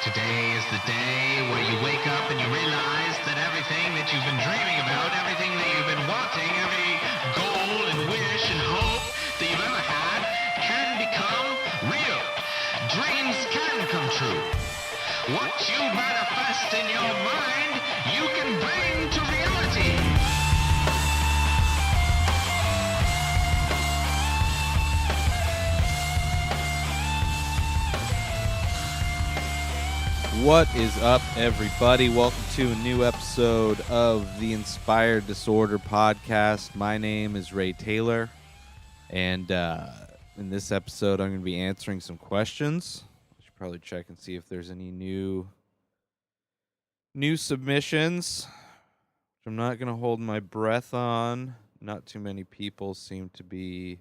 Today is the day where you wake up and you realize that everything that you've been dreaming about, everything that you've been wanting, every goal and wish and hope that you've ever had can become real. Dreams can come true. What you manifest in your mind, you can bring to reality. What is up, everybody? Welcome to a new episode of the Inspired Disorder podcast. My name is Ray Taylor, and in this episode, I'm going to be answering some questions. I should probably check and see if there's any new submissions, which I'm not going to hold my breath on. Not too many people seem to be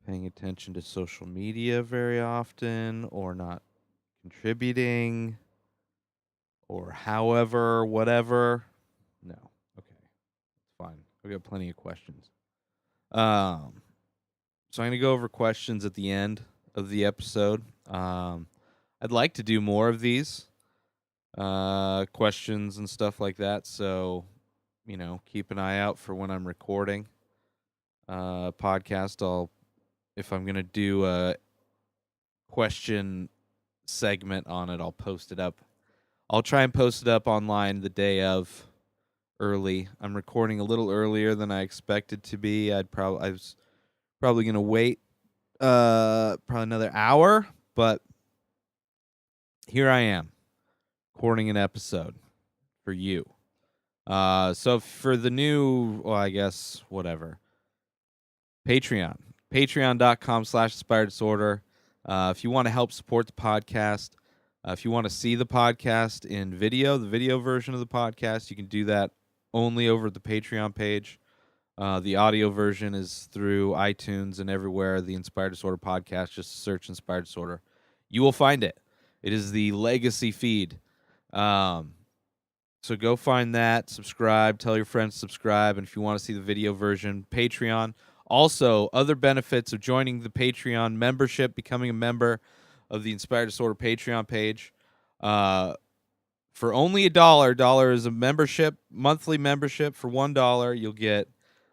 paying attention to social media very often, or not contributing, or however, whatever. No. Okay. It's fine. We got plenty of questions. So I'm going to go over questions at the end of the episode. I'd like to do more of these questions and stuff like that. So, keep an eye out for when I'm recording a podcast. If I'm going to do a question segment on it, I'll post it up. I'll try and post it up online the day of, early. I'm recording a little earlier than I expected to be. I was probably going to wait probably another hour, but here I am recording an episode for you. So for the new, I guess, whatever, patreon.com/inspireddisorder. If you want to help support the podcast, if you want to see the podcast in video, the video version of the podcast, you can do that only over at the Patreon page. The audio version is through iTunes and everywhere. The Inspired Disorder podcast, just search Inspired Disorder. You will find it. It is the legacy feed. So go find that, subscribe, tell your friends to subscribe, and if you want to see the video version, Patreon. Also, other benefits of joining the Patreon membership, becoming a member of the Inspired Disorder Patreon page. For only $1, $1 is a membership, monthly membership. For $1, you'll get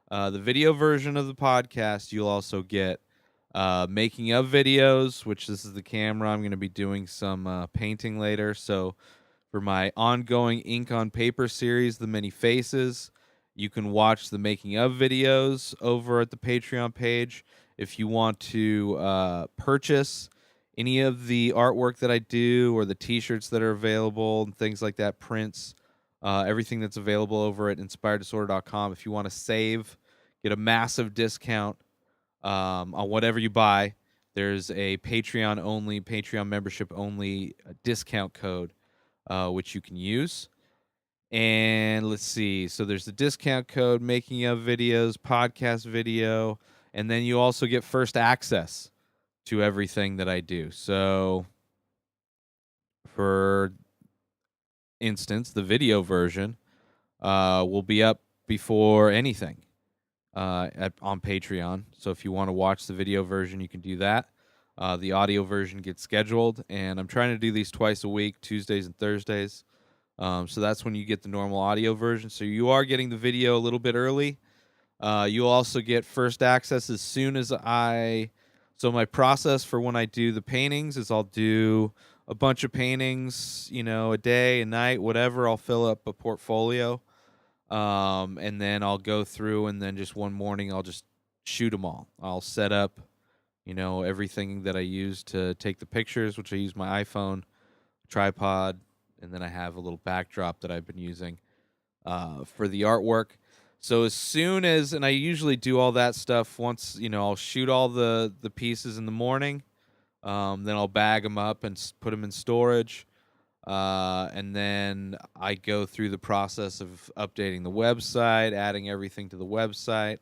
the video version of the podcast. You'll also get making of videos, which this is the camera. I'm going to be doing some painting later. So for my ongoing ink on paper series, The Many Faces, you can watch the making of videos over at the Patreon page. If you want to purchase any of the artwork that I do, or the t-shirts that are available and things like that, prints, everything that's available over at inspireddisorder.com. If you want to save, get a massive discount on whatever you buy, there's a Patreon membership only discount code, which you can use. And let's see. So there's the discount code, making of videos, podcast video, and then you also get first access to everything that I do. So for instance, the video version will be up before anything on Patreon. So if you want to watch the video version, you can do that. The audio version gets scheduled, and I'm trying to do these twice a week, Tuesdays and Thursdays. So that's when you get the normal audio version. So you are getting the video a little bit early. You'll also get first access as soon as So my process for when I do the paintings is I'll do a bunch of paintings, a day, a night, whatever. I'll fill up a portfolio. And then I'll go through, and then just one morning I'll just shoot them all. I'll set up, everything that I use to take the pictures, which I use my iPhone, tripod, and then I have a little backdrop that I've been using for the artwork. So as soon as, and I usually do all that stuff once, I'll shoot all the pieces in the morning, then I'll bag them up and put them in storage, and then I go through the process of updating the website, adding everything to the website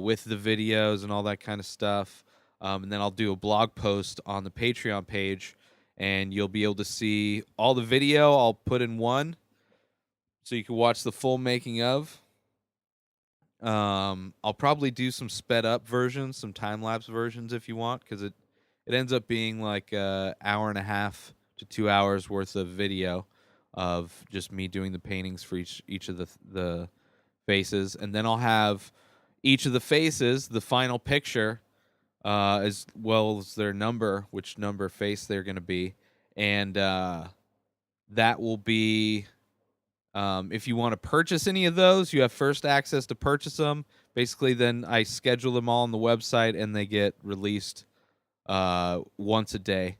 with the videos and all that kind of stuff, and then I'll do a blog post on the Patreon page, and you'll be able to see all the video I'll put in one, so you can watch the full making of. I'll probably do some sped up versions, some time lapse versions if you want, because it ends up being like an hour and a half to 2 hours worth of video of just me doing the paintings for each of the faces, and then I'll have each of the faces, the final picture, as well as their number, which number face they're going to be, and that will be. If you want to purchase any of those, you have first access to purchase them. Basically, then I schedule them all on the website, and they get released once a day.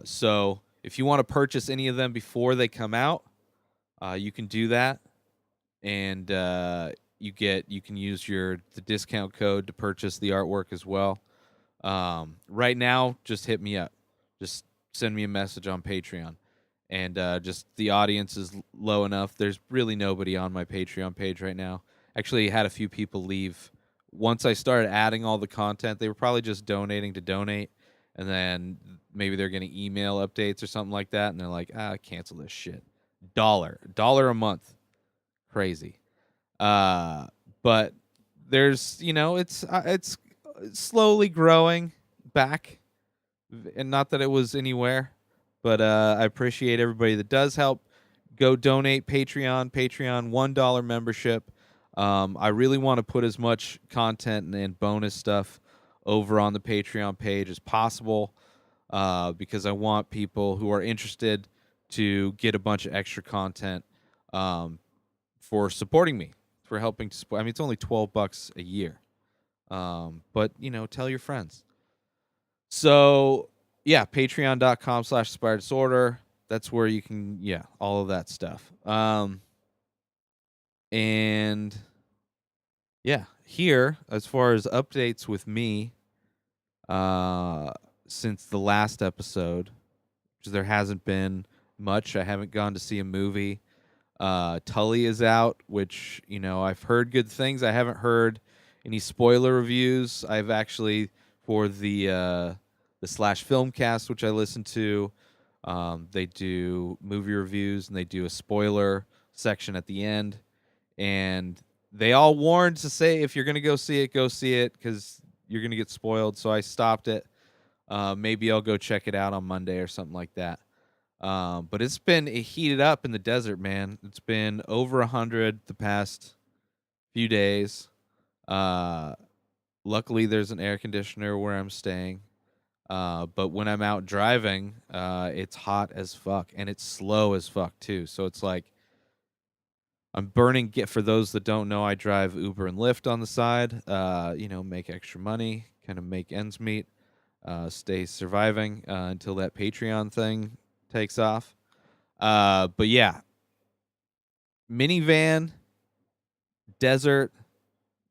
So if you want to purchase any of them before they come out, you can do that, and you can use the discount code to purchase the artwork as well. Right now, just hit me up. Just send me a message on Patreon. And just the audience is low enough. There's really nobody on my Patreon page right now. Actually, had a few people leave. Once I started adding all the content, they were probably just donating to donate. And then maybe they're getting email updates or something like that. And they're like, cancel this shit. $1 a month. Crazy. But there's, it's slowly growing back. And not that it was anywhere. But I appreciate everybody that does help. Go donate Patreon, $1 membership. I really want to put as much content and bonus stuff over on the Patreon page as possible because I want people who are interested to get a bunch of extra content for supporting me, for helping to support. I mean, it's only $12 a year. But, tell your friends. So... yeah, patreon.com/inspireddisorder. That's where you can, all of that stuff. And here, as far as updates with me, since the last episode, because there hasn't been much. I haven't gone to see a movie. Tully is out, which, I've heard good things. I haven't heard any spoiler reviews. I've actually, for the /FilmCast, which I listen to, they do movie reviews and they do a spoiler section at the end, and they all warned to say if you're gonna go see it because you're gonna get spoiled. So I stopped it. Maybe I'll go check it out on Monday or something like that. But it's been heated up in the desert, man. It's been over 100 the past few days. Luckily, there's an air conditioner where I'm staying. But when I'm out driving, it's hot as fuck, and it's slow as fuck too. So it's like I'm burning. For those that don't know, I drive Uber and Lyft on the side. Make extra money, kind of make ends meet, stay surviving until that Patreon thing takes off. But yeah, minivan, desert.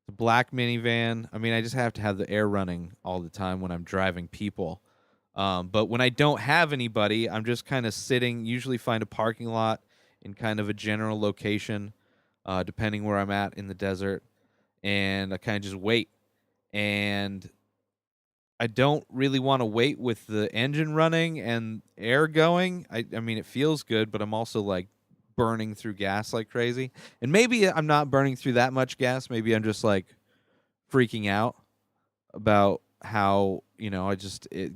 The black minivan. I mean, I just have to have the air running all the time when I'm driving people. But when I don't have anybody, I'm just kind of sitting, usually find a parking lot in kind of a general location, depending where I'm at in the desert. And I kind of just wait. And I don't really want to wait with the engine running and air going. I mean, it feels good, but I'm also like burning through gas like crazy. And maybe I'm not burning through that much gas. Maybe I'm just like freaking out about how,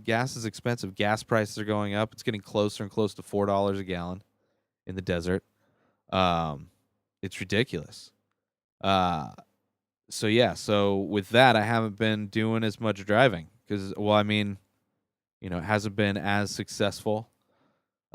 gas is expensive. Gas prices are going up. It's getting closer and close to $4 a gallon in the desert. It's ridiculous. So with that, I haven't been doing as much driving because, it hasn't been as successful.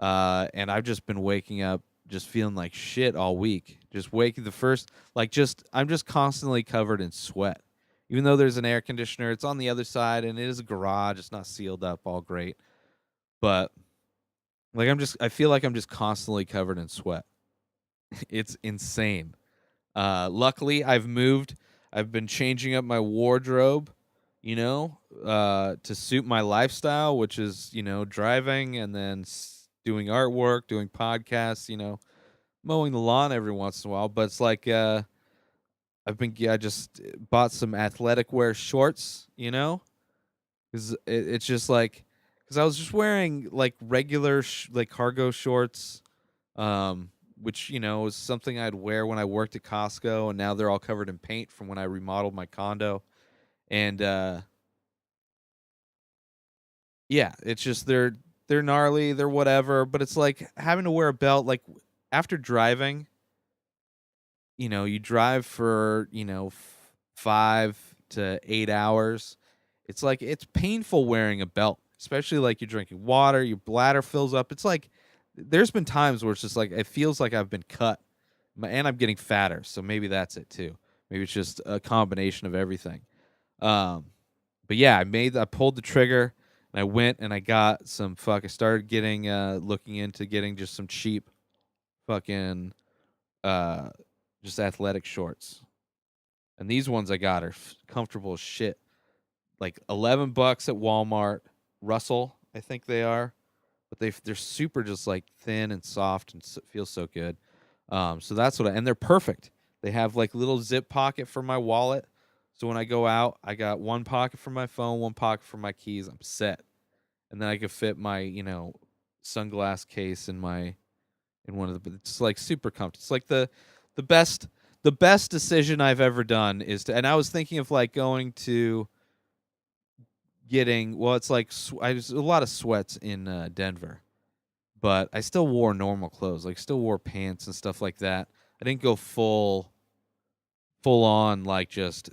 And I've just been waking up just feeling like shit all week. I'm just constantly covered in sweat. Even though there's an air conditioner, it's on the other side, and it is a garage. It's not sealed up all great. But, I feel like I'm just constantly covered in sweat. It's insane. Luckily, I've moved. I've been changing up my wardrobe, to suit my lifestyle, which is, driving and then doing artwork, doing podcasts, mowing the lawn every once in a while. But it's like I just bought some athletic wear shorts, because it's just like, because I was just wearing like regular cargo shorts, which was something I'd wear when I worked at Costco, and now they're all covered in paint from when I remodeled my condo, and it's just they're they're gnarly, they're whatever, but it's like having to wear a belt. Like after driving, you drive for 5 to 8 hours. It's like it's painful wearing a belt, especially like you're drinking water, your bladder fills up. It's like there's been times where it's just like it feels like I've been cut, and I'm getting fatter. So maybe that's it too. Maybe it's just a combination of everything. But yeah, I pulled the trigger and I went and I got some I started getting looking into getting just some cheap fucking just athletic shorts. And these ones I got are comfortable as shit. Like $11 at Walmart. Russell, I think they are. But they're super just like thin and soft and feel so good. So that's and they're perfect. They have like little zip pocket for my wallet. So when I go out, I got one pocket for my phone, one pocket for my keys. I'm set. And then I could fit my, sunglass case in one of the. It's like super comfortable. It's like the best decision I've ever done is to. And I was thinking of like going to getting. Well, it's like I was a lot of sweats in Denver, but I still wore normal clothes. Like still wore pants and stuff like that. I didn't go full on like just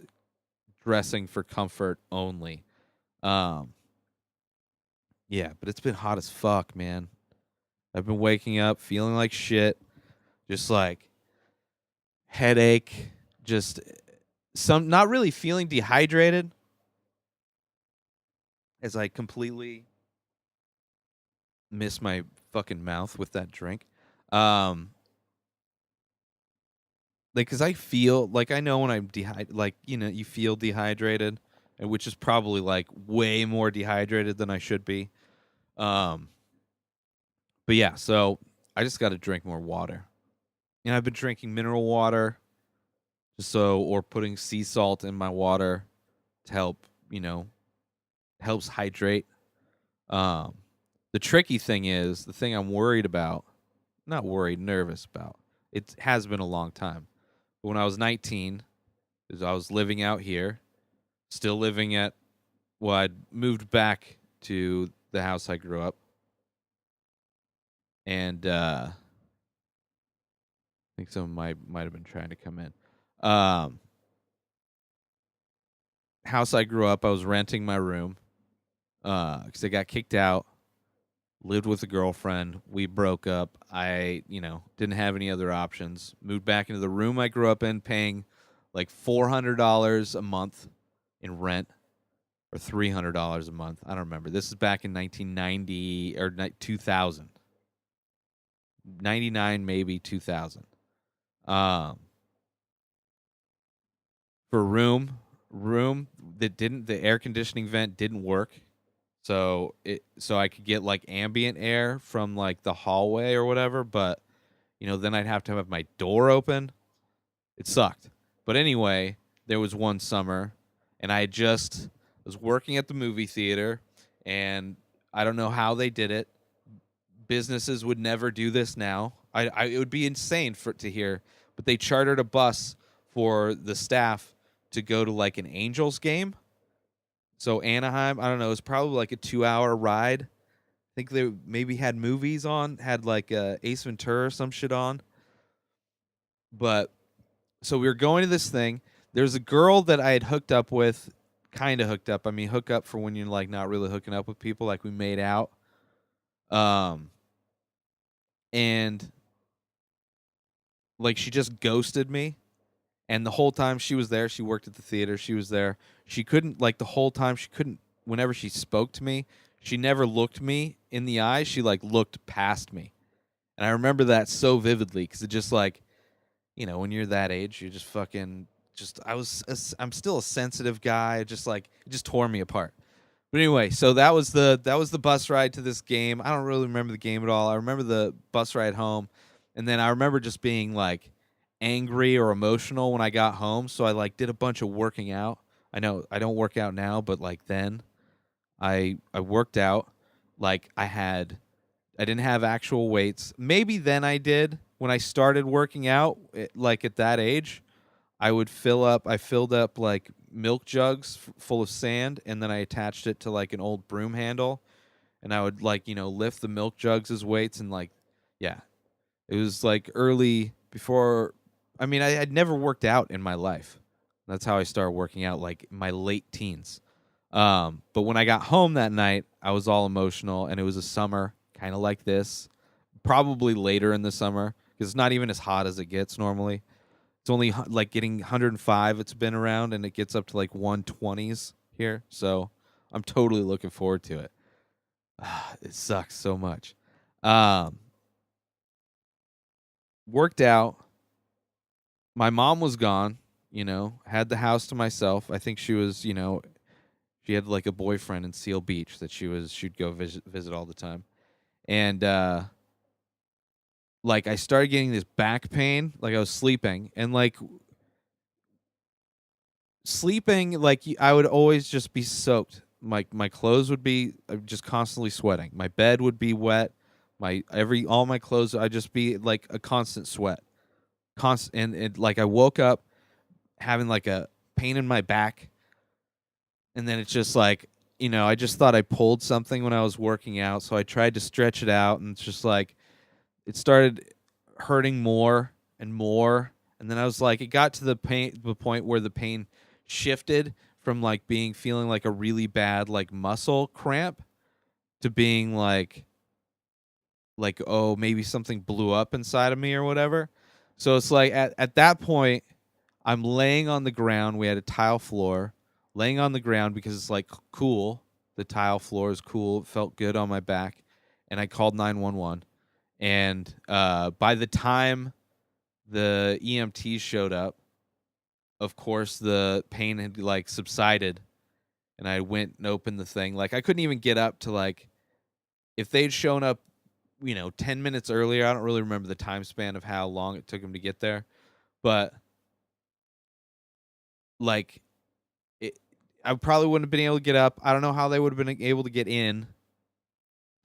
dressing for comfort only. Yeah, but it's been hot as fuck, man. I've been waking up feeling like shit, just like headache, just not really feeling dehydrated as I completely miss my fucking mouth with that drink. Like, cause I feel like I know when I'm dehydrated, like, you feel dehydrated, and which is probably like way more dehydrated than I should be. But yeah, so I just got to drink more water. And I've been drinking mineral water, or putting sea salt in my water to help, helps hydrate. The tricky thing is the thing I'm worried about, not worried, nervous about. It has been a long time. But when I was 19, I was living out here, still living I'd moved back to the house I grew up. And I think someone might have been trying to come in. House I grew up, I was renting my room because I got kicked out. Lived with a girlfriend. We broke up. I, didn't have any other options. Moved back into the room I grew up in, paying like $400 a month in rent, or $300 a month. I don't remember. This is back in 1990 or 2000. 99, maybe 2000. For room that the air conditioning vent didn't work. So I could get like ambient air from like the hallway or whatever, but then I'd have to have my door open. It sucked. But anyway, there was one summer and I just was working at the movie theater, and I don't know how they did it. Businesses would never do this now. It would be insane to hear, but they chartered a bus for the staff to go to like an Angels game. So Anaheim, I don't know, it was probably like a 2-hour ride. I think they maybe had movies on, had like Ace Ventura or some shit on. But so we were going to this thing. There's a girl that I had hooked up with, kind of hooked up. I mean, hook up for when you're like not really hooking up with people, like we made out. And like she just ghosted me. And the whole time she was there, she worked at the theater, she was there. She couldn't, like the whole time, whenever she spoke to me, she never looked me in the eyes. She like looked past me. And I remember that so vividly because it just like, when you're that age, you're just fucking, I'm still a sensitive guy. It just tore me apart. But anyway, so that was the bus ride to this game. I don't really remember the game at all. I remember the bus ride home. And then I remember just being like, angry or emotional when I got home, so I like did a bunch of working out. I know I don't work out now, but like then I worked out. Like I didn't have actual weights. Maybe then I did when I started working out, like at that age. I filled up like milk jugs full of sand, and then I attached it to like an old broom handle, and I would like, lift the milk jugs as weights, and like, yeah, it was like early before. I mean, I had never worked out in my life. That's how I started working out, like my late teens. But when I got home that night, I was all emotional, and it was a summer, kind of like this, probably later in the summer, because it's not even as hot as it gets normally. It's only like getting 105. It's been around, and it gets up to like 120s here. So I'm totally looking forward to it. It sucks so much. Um, Worked out. My mom was gone. Had the house to myself. I think she was, she had like a boyfriend in Seal Beach that she'd go visit all the time. And like I started getting this back pain, like I was sleeping, and like sleeping, like I would always just be soaked. My clothes would be just constantly sweating. My bed would be wet. All my clothes, I'd just be like a constant sweat. And like I woke up having like a pain in my back, and then it's just like, I just thought I pulled something when I was working out, so I tried to stretch it out, and it's just like it started hurting more and more, and then I was like, it got to the point where the pain shifted from like feeling like a really bad like muscle cramp to being like, oh, maybe something blew up inside of me or whatever. So it's like at that point, I'm laying on the ground. We had a tile floor, laying on the ground because it's like cool. The tile floor is cool. It felt good on my back, and I called 911. And by the time the EMTs showed up, of course the pain had like subsided, and I went and opened the thing. Like I couldn't even get up to like, if they'd shown up, 10 minutes earlier. I don't really remember the time span of how long it took them to get there, but like I probably wouldn't have been able to get up. I don't know how they would have been able to get in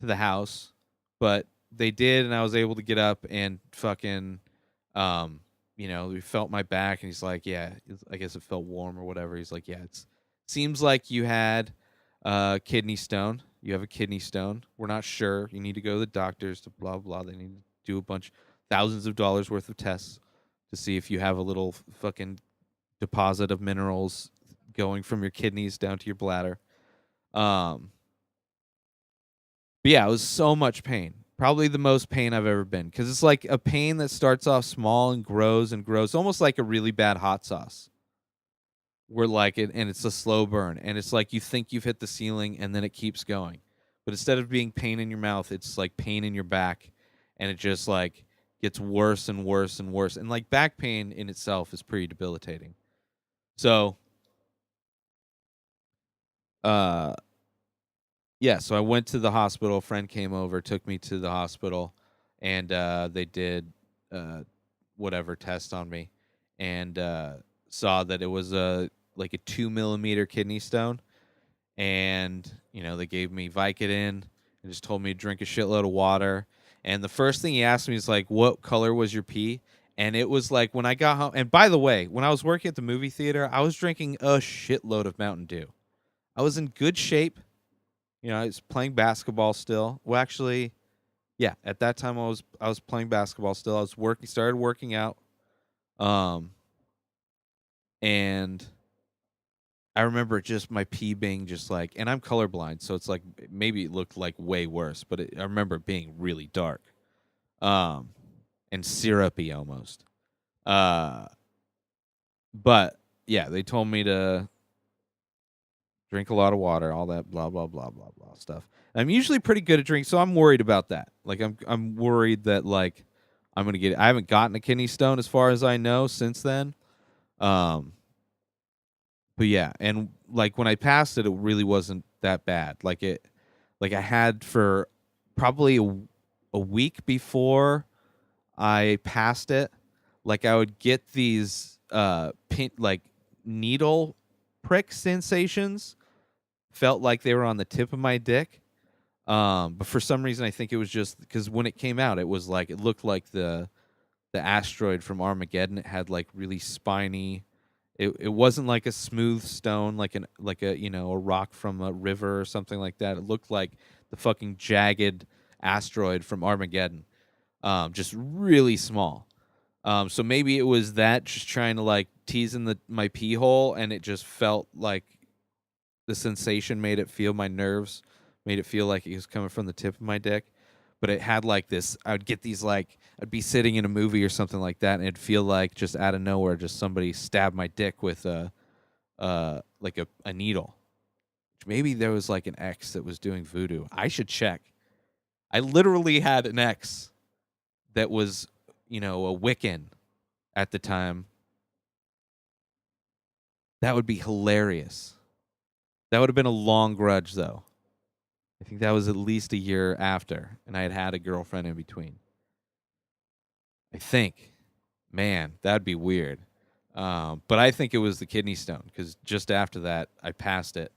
to the house, but they did, and I was able to get up and fucking, we felt my back, and he's like, yeah, I guess it felt warm or whatever. He's like, yeah, seems like you had kidney stone. You have a kidney stone. We're not sure. You need to go to the doctors to blah, blah. They need to do a bunch, thousands of dollars worth of tests to see if you have a little fucking deposit of minerals going from your kidneys down to your bladder. But yeah, it was so much pain. Probably the most pain I've ever been, because it's like a pain that starts off small and grows, almost like a really bad hot sauce. Where like and it's a slow burn, and it's like you think you've hit the ceiling, and then it keeps going. But instead of being pain in your mouth, it's like pain in your back, and it just like gets worse and worse and worse. And like back pain in itself is pretty debilitating. So yeah, so I went to the hospital. A friend came over, took me to the hospital, and they did whatever test on me, and saw that it was like a 2 millimeter kidney stone, and they gave me Vicodin and just told me to drink a shitload of water. And the first thing he asked me is like, "What color was your pee?" And it was like when I got home. And by the way, when I was working at the movie theater, I was drinking a shitload of Mountain Dew. I was in good shape. I was playing basketball still. Well, actually, yeah, at that time I was playing basketball still. I was started working out. And I remember just my pee being just like, and I'm colorblind, so it's like maybe it looked like way worse, but I remember it being really dark, and syrupy almost. But yeah, they told me to drink a lot of water, all that blah blah blah blah blah stuff. I'm usually pretty good at drinking, so I'm worried about that. Like I'm worried that like I'm gonna get. I haven't gotten a kidney stone as far as I know since then. But yeah, and like when I passed it, it really wasn't that bad. Like I had for probably a week before I passed it. Like I would get these like needle prick sensations. Felt like they were on the tip of my dick. But for some reason, I think it was just because when it came out, it was like it looked like the asteroid from Armageddon. It had like really spiny. It wasn't like a smooth stone, like a a rock from a river or something like that. It looked like the fucking jagged asteroid from Armageddon. Just really small. So maybe it was that, just trying to like tease in my pee hole, and it just felt like the sensation made it feel, my nerves made it feel like it was coming from the tip of my dick. But it had like this, I would get these like, I'd be sitting in a movie or something like that, and it'd feel like just out of nowhere, just somebody stabbed my dick with like a needle. Maybe there was like an ex that was doing voodoo. I should check. I literally had an ex that was, a Wiccan at the time. That would be hilarious. That would have been a long grudge, though. I think that was at least a year after, and I had a girlfriend in between. I think. Man, that'd be weird. But I think it was the kidney stone, because just after that, I passed it.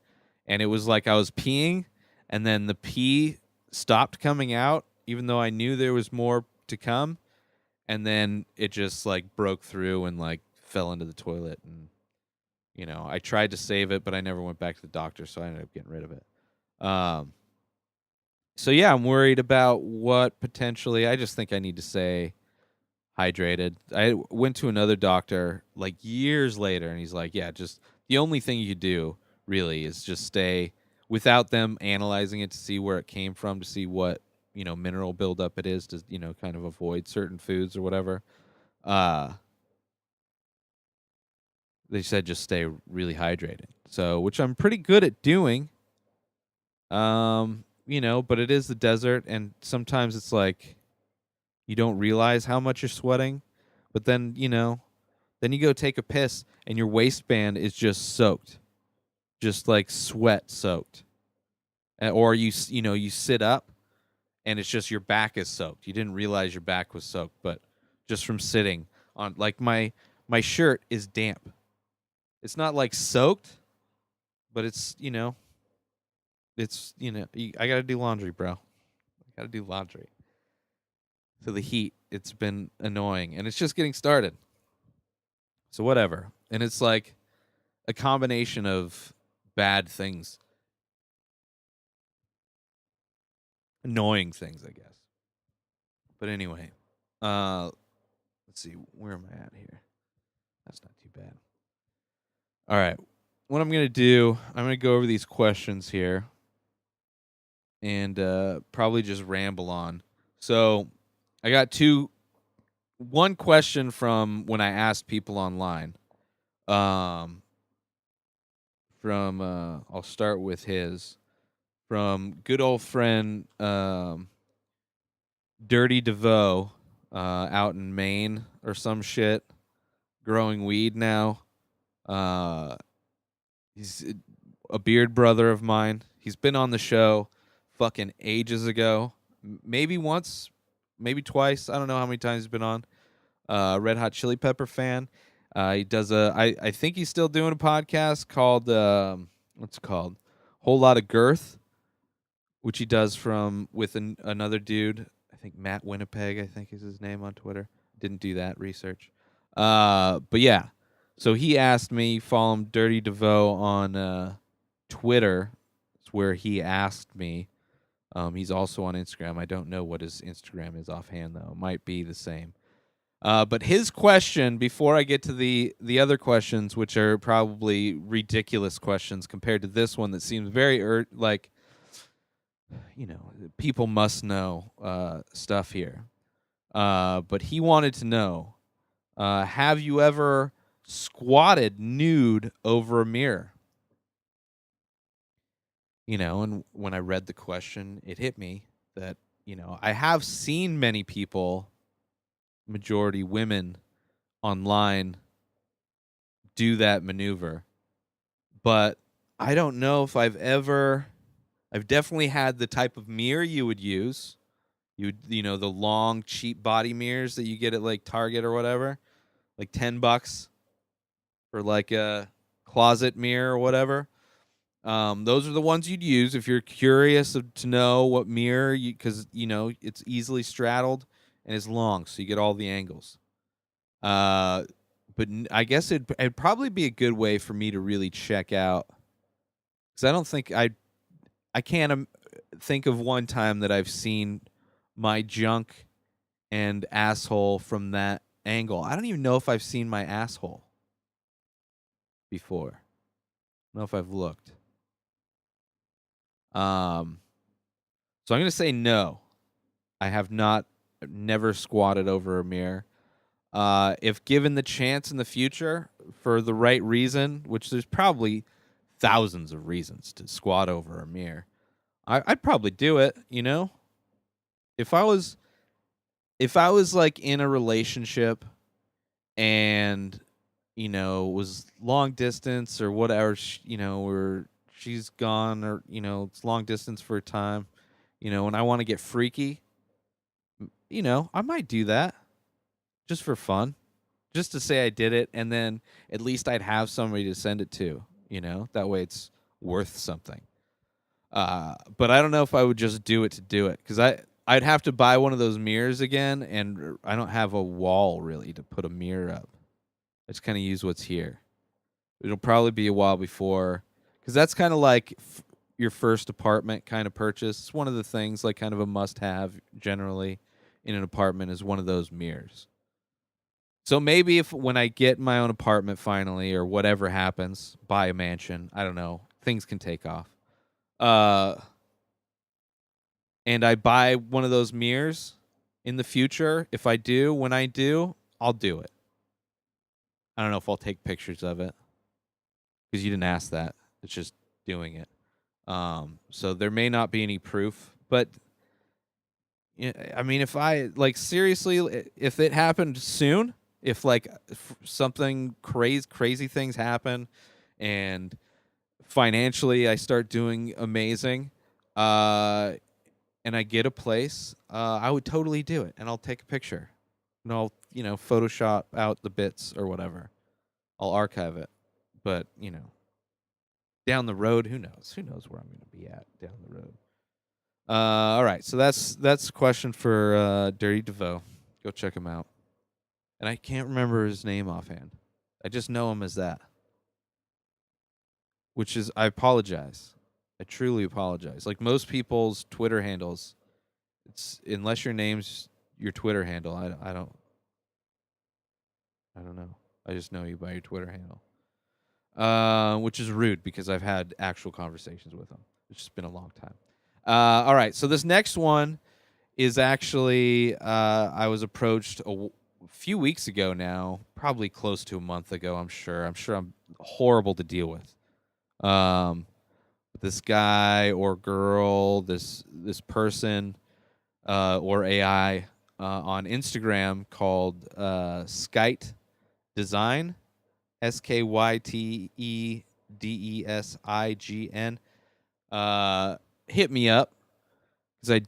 And it was like I was peeing, and then the pee stopped coming out, even though I knew there was more to come. And then it just like broke through and like fell into the toilet. And, I tried to save it, but I never went back to the doctor, so I ended up getting rid of it. So yeah, I'm worried about what potentially, I just think I need to stay hydrated. I went to another doctor like years later, and he's like, yeah, just the only thing you do really is just stay, without them analyzing it to see where it came from, to see what, mineral buildup it is, to, kind of avoid certain foods or whatever. They said just stay really hydrated. So, which I'm pretty good at doing. But it is the desert, and sometimes it's like you don't realize how much you're sweating, but then, then you go take a piss and your waistband is just soaked. Just like sweat soaked. Or you sit up and it's just your back is soaked. You didn't realize your back was soaked, but just from sitting on, like, my shirt is damp. It's not like soaked, but it's, I got to do laundry, bro. I got to do laundry. So the heat, it's been annoying, and it's just getting started. So whatever. And it's like a combination of bad things. Annoying things, I guess. But anyway, let's see. Where am I at here? That's not too bad. All right. What I'm going to do, I'm going to go over these questions here and probably just ramble on. So I got one question from when I asked people online. I'll start with his. From good old friend Dirty DeVoe out in Maine or some shit, growing weed now. He's a beard brother of mine. He's been on the show fucking ages ago. Maybe once, maybe twice. I don't know how many times he's been on. Red Hot Chili Pepper fan. He does I think he's still doing a podcast called, what's it called? Whole Lot of Girth, which he does with another dude. I think Matt Winnipeg, I think is his name on Twitter. Didn't do that research. But yeah. So he asked me, follow him, Dirty DeVoe, on Twitter. It's where he asked me. He's also on Instagram. I don't know what his Instagram is offhand, though. It might be the same. But his question, before I get to the other questions, which are probably ridiculous questions compared to this one that seems very, people must know stuff here. But he wanted to know, have you ever squatted nude over a mirror? And when I read the question, it hit me that, I have seen many people, majority women, online do that maneuver, but I don't know if I've definitely had the type of mirror you would use. The long, cheap body mirrors that you get at like Target or whatever, like $10 for like a closet mirror or whatever. Those are the ones you'd use if you're curious to know what mirror, because it's easily straddled and it's long, so you get all the angles. But I guess it'd probably be a good way for me to really check out, because I don't think I can't. think of one time that I've seen my junk and asshole from that angle. I don't even know if I've seen my asshole before. I don't know if I've looked. So I'm going to say no. I have never squatted over a mirror. If given the chance in the future for the right reason, which there's probably thousands of reasons to squat over a mirror, I'd probably do it, you know? If I was like in a relationship and was long distance or whatever, or she's gone, or it's long distance for a time, and I want to get freaky, I might do that just for fun, just to say I did it, and then at least I'd have somebody to send it to, that way it's worth something. But I don't know if I would just do it to do it, because I'd have to buy one of those mirrors again, and I don't have a wall really to put a mirror up. I just kind of use what's here. It'll probably be a while before, because that's kind of like your first apartment kind of purchase. It's one of the things, like kind of a must-have generally in an apartment, is one of those mirrors. So maybe when I get my own apartment finally, or whatever happens, buy a mansion, I don't know, things can take off. And I buy one of those mirrors in the future. When I do, I'll do it. I don't know if I'll take pictures of it, because you didn't ask that. It's just doing it. So there may not be any proof, but I mean, if I seriously, if it happened soon, if something crazy things happen, and financially I start doing amazing, and I get a place, I would totally do it, and I'll take a picture, and I'll Photoshop out the bits or whatever. I'll archive it, but down the road, who knows? Who knows where I'm going to be at down the road? All right, so that's a question for Dirty DeVoe. Go check him out. And I can't remember his name offhand. I just know him as that. Which is, I apologize. I truly apologize. Like most people's Twitter handles, it's unless your name's your Twitter handle, I don't know. I just know you by your Twitter handle. Which is rude, because I've had actual conversations with him. It's just been a long time. All right, so this next one is actually, I was approached a few weeks ago now, probably close to a month ago, I'm sure. I'm horrible to deal with. This guy or girl, this person, or AI on Instagram called Skyte Design, SkyTeDesign, hit me up, because I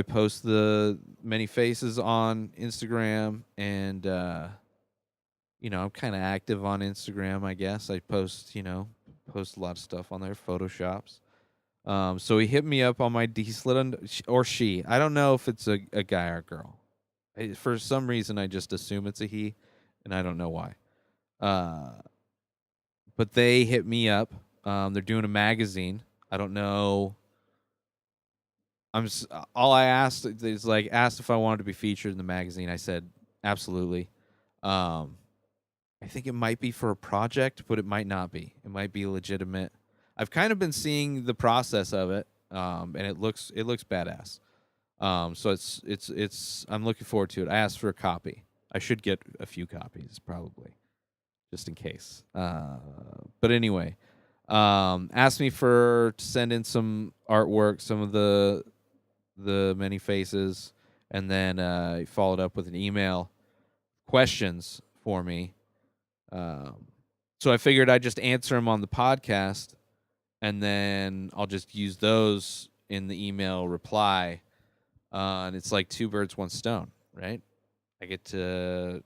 post the many faces on Instagram, and I'm kind of active on Instagram, I guess. I post a lot of stuff on there, photoshops. So he hit me up on my D-Slit, or she. I don't know if it's a guy or a girl. For some reason, I just assume it's a he, and I don't know why. But they hit me up. They're doing a magazine. I don't know. All I asked is asked if I wanted to be featured in the magazine. I said absolutely. I think it might be for a project, but it might not be. It might be legitimate. I've kind of been seeing the process of it, and it looks badass. So it's I'm looking forward to it. I asked for a copy. I should get a few copies probably, just in case. But anyway, asked me to send in some artwork, some of the many faces, and then he followed up with an email questions for me. So I figured I'd just answer them on the podcast, and then I'll just use those in the email reply. And it's like two birds, one stone, right? I get to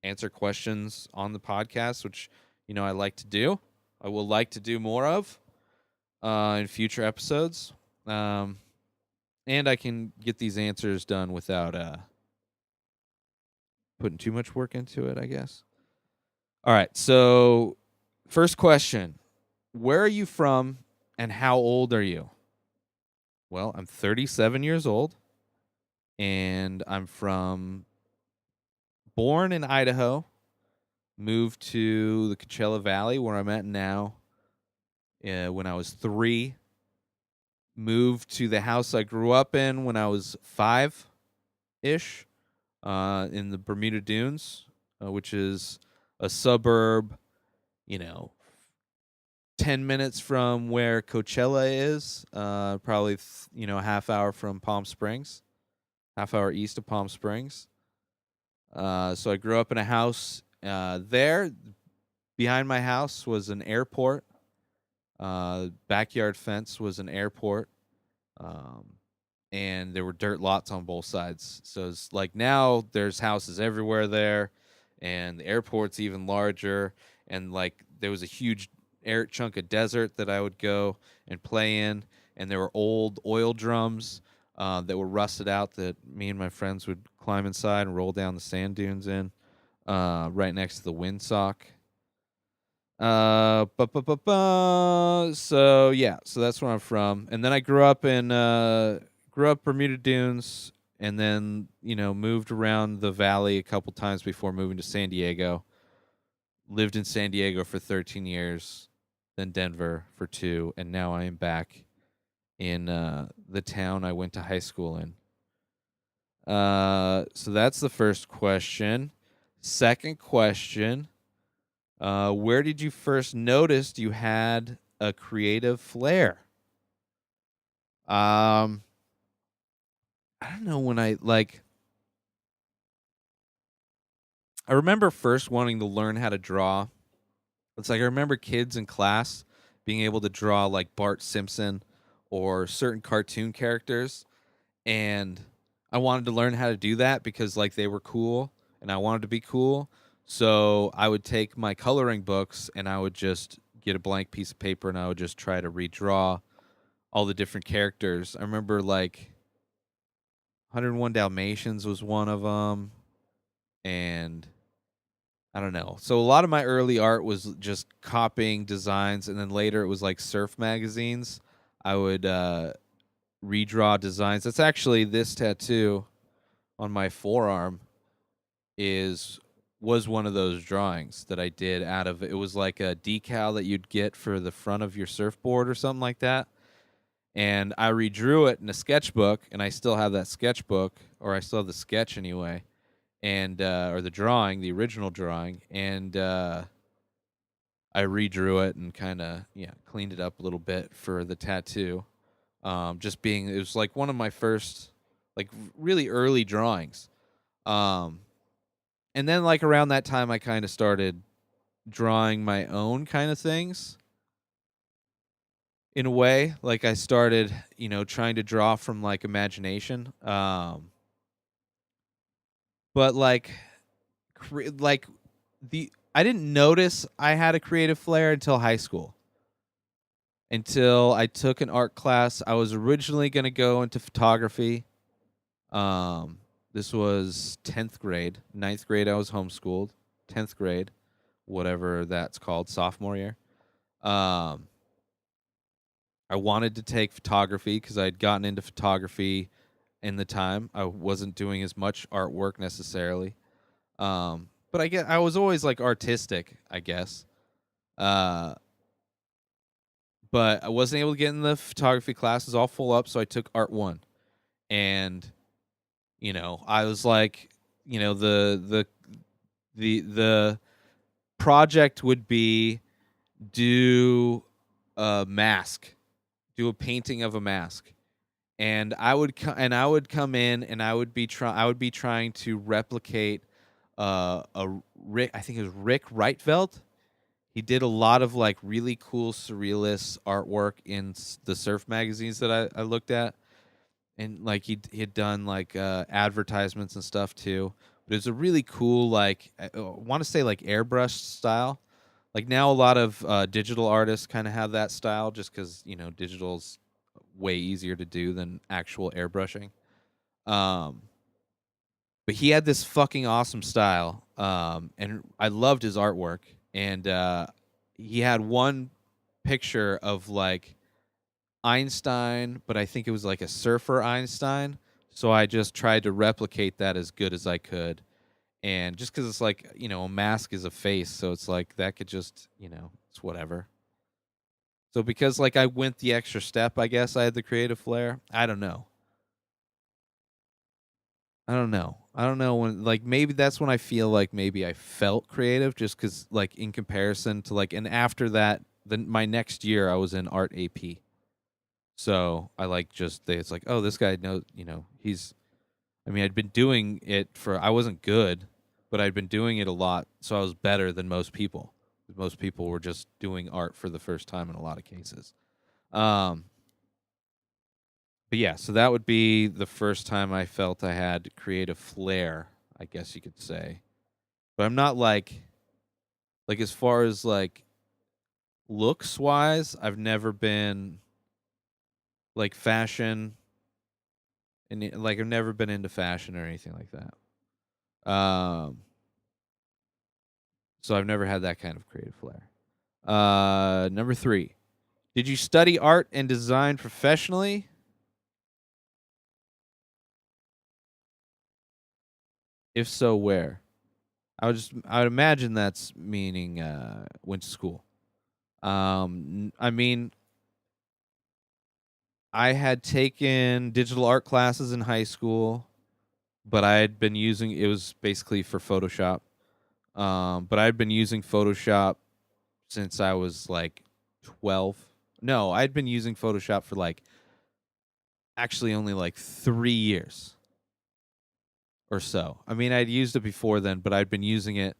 answer questions on the podcast, which, I like to do. I will like to do more of in future episodes. And I can get these answers done without putting too much work into it, I guess. All right, so first question. Where are you from, and how old are you? Well, I'm 37 years old, and I'm born in Idaho, moved to the Coachella Valley, where I'm at now, when I was 3. Moved to the house I grew up in when I was 5-ish, in the Bermuda Dunes, which is a suburb, you know, 10 minutes from where Coachella is, probably, a half hour from Palm Springs, half hour east of Palm Springs. So I grew up in a house there. Behind my house was an airport. Backyard fence was an airport. And there were dirt lots on both sides. So it's like now there's houses everywhere there, and the airport's even larger. And like there was a huge chunk of desert that I would go and play in, and there were old oil drums that were rusted out that me and my friends would climb inside and roll down the sand dunes in, right next to the windsock. So yeah, so that's where I'm from, and then I grew up Bermuda Dunes, and then moved around the valley a couple times before moving to San Diego. Lived in San Diego for 13 years, then Denver for 2, and now I am back in the town I went to high school in. So that's the first question. Second question. Where did you first notice you had a creative flair? I don't know when I remember first wanting to learn how to draw. It's like I remember kids in class being able to draw like Bart Simpson or certain cartoon characters, and I wanted to learn how to do that because like they were cool and I wanted to be cool. So I would take my coloring books and I would just get a blank piece of paper and I would just try to redraw all the different characters. I remember like 101 Dalmatians was one of them, and I don't know. So a lot of my early art was just copying designs, and then later it was like surf magazines. I would redraw designs. That's actually this tattoo on my forearm was one of those drawings that I did out of it. Was like a decal that you'd get for the front of your surfboard or something like that. And I redrew it in a sketchbook, and I still have that sketchbook, or I still have the sketch anyway, and or the drawing, the original drawing, and I redrew it and kind of cleaned it up a little bit for the tattoo. It was like one of my first like really early drawings. And then like around that time I kind of started drawing my own kind of things. In a way, like I started, trying to draw from like imagination. But like I didn't notice I had a creative flair until high school. Until I took an art class. I was originally going to go into photography. This was 10th grade. 9th grade I was homeschooled. 10th grade, whatever that's called, sophomore year. I wanted to take photography because I had gotten into photography in the time. I wasn't doing as much artwork necessarily. But I was always like artistic, I guess. But I wasn't able to get in the photography classes all full up, so I took Art 1. And I was like, the project would be do a mask. Do a painting of a mask, and I would come in and I would be trying to replicate I think it was Rick Rietveld. He did a lot of like really cool surrealist artwork in the surf magazines that I looked at, and like he had done like advertisements and stuff too. But it was a really cool like I want to say like airbrush style. Like now, a lot of digital artists kind of have that style, just because digital's way easier to do than actual airbrushing. But he had this fucking awesome style, and I loved his artwork. And he had one picture of like Einstein, but I think it was like a surfer Einstein. So I just tried to replicate that as good as I could. And just because it's like, a mask is a face. So it's like that could just, it's whatever. So because like I went the extra step, I guess I had the creative flair. I don't know. I don't know when, like, maybe that's when I feel like maybe I felt creative, just because like in comparison to like, and after that, then my next year I was in art AP. So I like it's like, oh, this guy knows, I mean, I'd been doing it I wasn't good, but I'd been doing it a lot. So I was better than most people. Most people were just doing art for the first time in a lot of cases. Um, but yeah, so that would be the first time I felt I had creative flair, I guess you could say. But I'm not like as far as like looks wise, I've never been like fashion and like I've never been into fashion or anything like that. So I've never had that kind of creative flair. Number 3. Did you study art and design professionally? If so, where? I would imagine that's meaning went to school. I mean, I had taken digital art classes in high school, but I had been using it was basically for Photoshop. But I'd been using Photoshop since I was like 12. No, I'd been using Photoshop for like actually only like 3 years or so. I mean, I'd used it before then, but I'd been using it.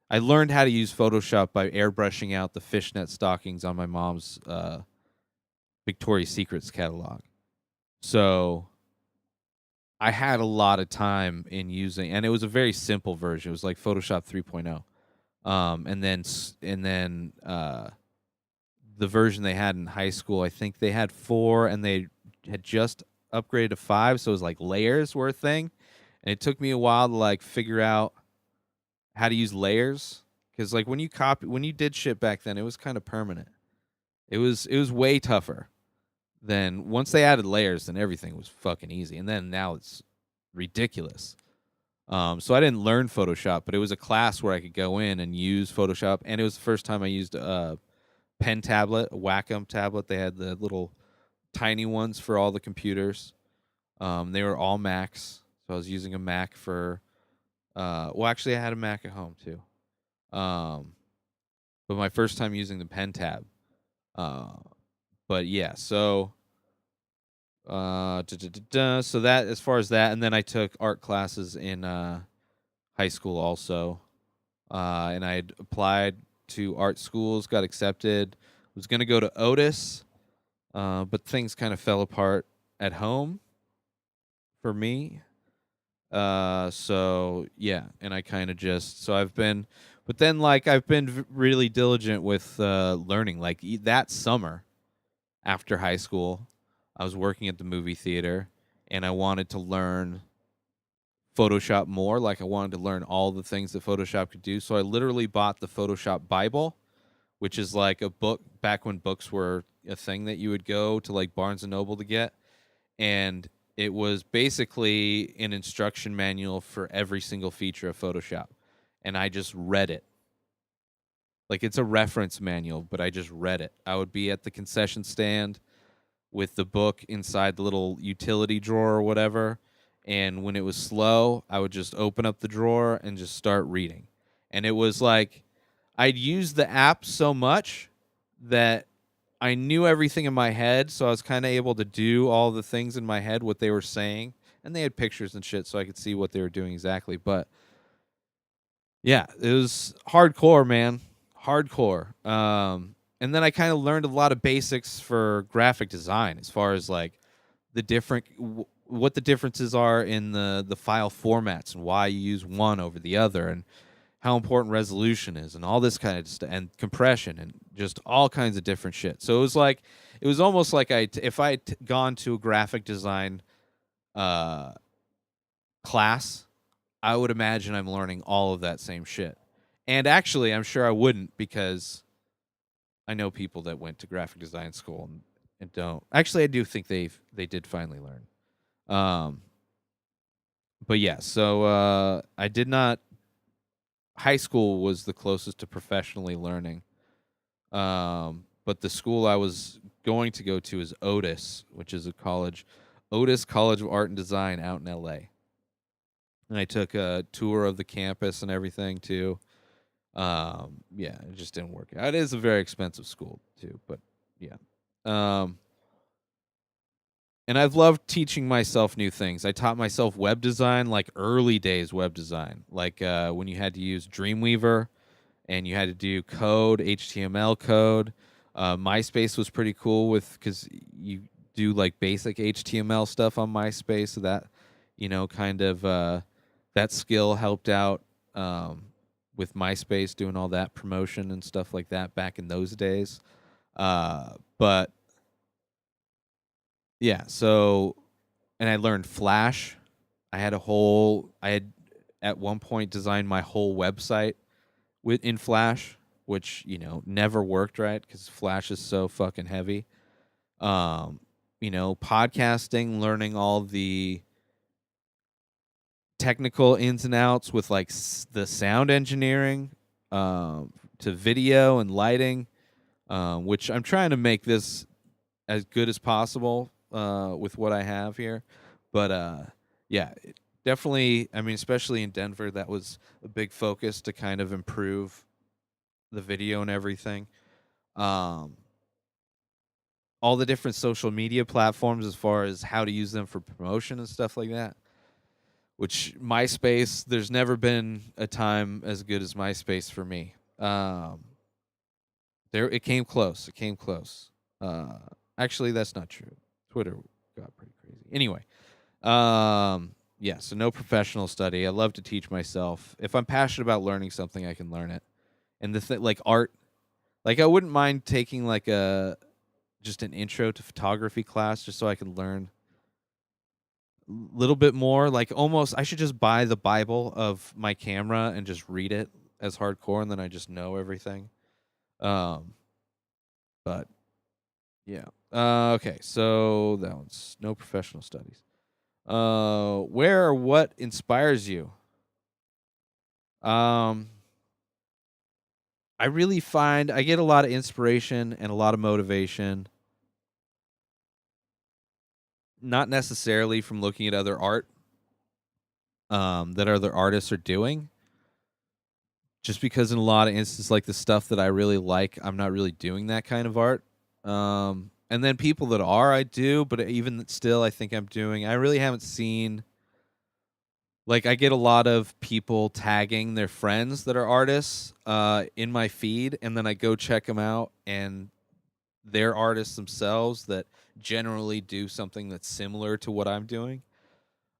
I learned how to use Photoshop by airbrushing out the fishnet stockings on my mom's Victoria's Secrets catalog. So I had a lot of time in using, and it was a very simple version. It was like Photoshop 3.0. And then the version they had in high school, I think they had 4, and they had just upgraded to 5, so it was like layers were a thing. And it took me a while to like figure out how to use layers, because like when you did shit back then, it was kind of permanent. It was way tougher. Then once they added layers, then everything was fucking easy. And then now it's ridiculous. So I didn't learn Photoshop, but it was a class where I could go in and use Photoshop. And it was the first time I used a pen tablet, a Wacom tablet. They had the little tiny ones for all the computers. They were all Macs. So I was using a Mac for, well, actually, I had a Mac at home too. But my first time using the pen tab. But yeah, so so that, as far as that, and then I took art classes in high school also, and I had applied to art schools, got accepted. Was gonna go to Otis, but things kind of fell apart at home for me. So yeah, and I kind of just but then like I've been really diligent with learning. Like that summer after high school, I was working at the movie theater, and I wanted to learn Photoshop more. Like I wanted to learn all the things that Photoshop could do. So I literally bought the Photoshop Bible, which is like a book back when books were a thing that you would go to like Barnes and Noble to get. And it was basically an instruction manual for every single feature of Photoshop. And I just read it. Like it's a reference manual, but I just read it. I would be at the concession stand with the book inside the little utility drawer or whatever. And when it was slow, I would just open up the drawer and just start reading. And it was like I'd use the app so much that I knew everything in my head, so I was kind of able to do all the things in my head, what they were saying. And they had pictures and shit, so I could see what they were doing exactly. But yeah, it was hardcore, man. Hardcore. And then I kind of learned a lot of basics for graphic design, as far as like the what the differences are in the file formats and why you use one over the other, and how important resolution is, and all this kind of stuff, and compression, and just all kinds of different shit. So it was almost like if I had gone to a graphic design class, I would imagine I'm learning all of that same shit. And actually, I'm sure I wouldn't, because I know people that went to graphic design school, and don't. Actually, I do think they did finally learn. But yeah, so I did not. High school was the closest to professionally learning. But the school I was going to go to is Otis, which is a college, Otis College of Art and Design out in L.A. And I took a tour of the campus and everything too. Yeah, it just didn't work out. It is a very expensive school too, but yeah. And I've loved teaching myself new things. I taught myself web design, like early days web design, like when you had to use Dreamweaver and you had to do code, HTML code. MySpace was pretty cool because you do like basic HTML stuff on MySpace. So that, kind of that skill helped out with MySpace doing all that promotion and stuff like that back in those days. But yeah, so, and I learned Flash. I had at one point designed my whole website in Flash, which, never worked right because Flash is so fucking heavy. Podcasting, learning all the technical ins and outs with like the sound engineering to video and lighting, which I'm trying to make this as good as possible with what I have here. But yeah, definitely, I mean, especially in Denver, that was a big focus to kind of improve the video and everything. All the different social media platforms as far as how to use them for promotion and stuff like that. Which MySpace, there's never been a time as good as MySpace for me. It came close. It came close. Actually, that's not true. Twitter got pretty crazy. Anyway, yeah. So no professional study. I love to teach myself. If I'm passionate about learning something, I can learn it. And like art, like I wouldn't mind taking like just an intro to photography class just so I can learn a little bit more. Like almost, I should just buy the Bible of my camera and just read it as hardcore, and then I just know everything. But yeah. Okay, so that one's no professional studies. Where or what inspires you? I really find I get a lot of inspiration and a lot of motivation, not necessarily from looking at other art that other artists are doing, just because in a lot of instances, like the stuff that I really like, I'm not really doing that kind of art. And then people that are, I do, but even still, I think I'm doing. I really haven't seen. Like I get a lot of people tagging their friends that are artists in my feed, and then I go check them out, and they're artists themselves that generally do something that's similar to what I'm doing.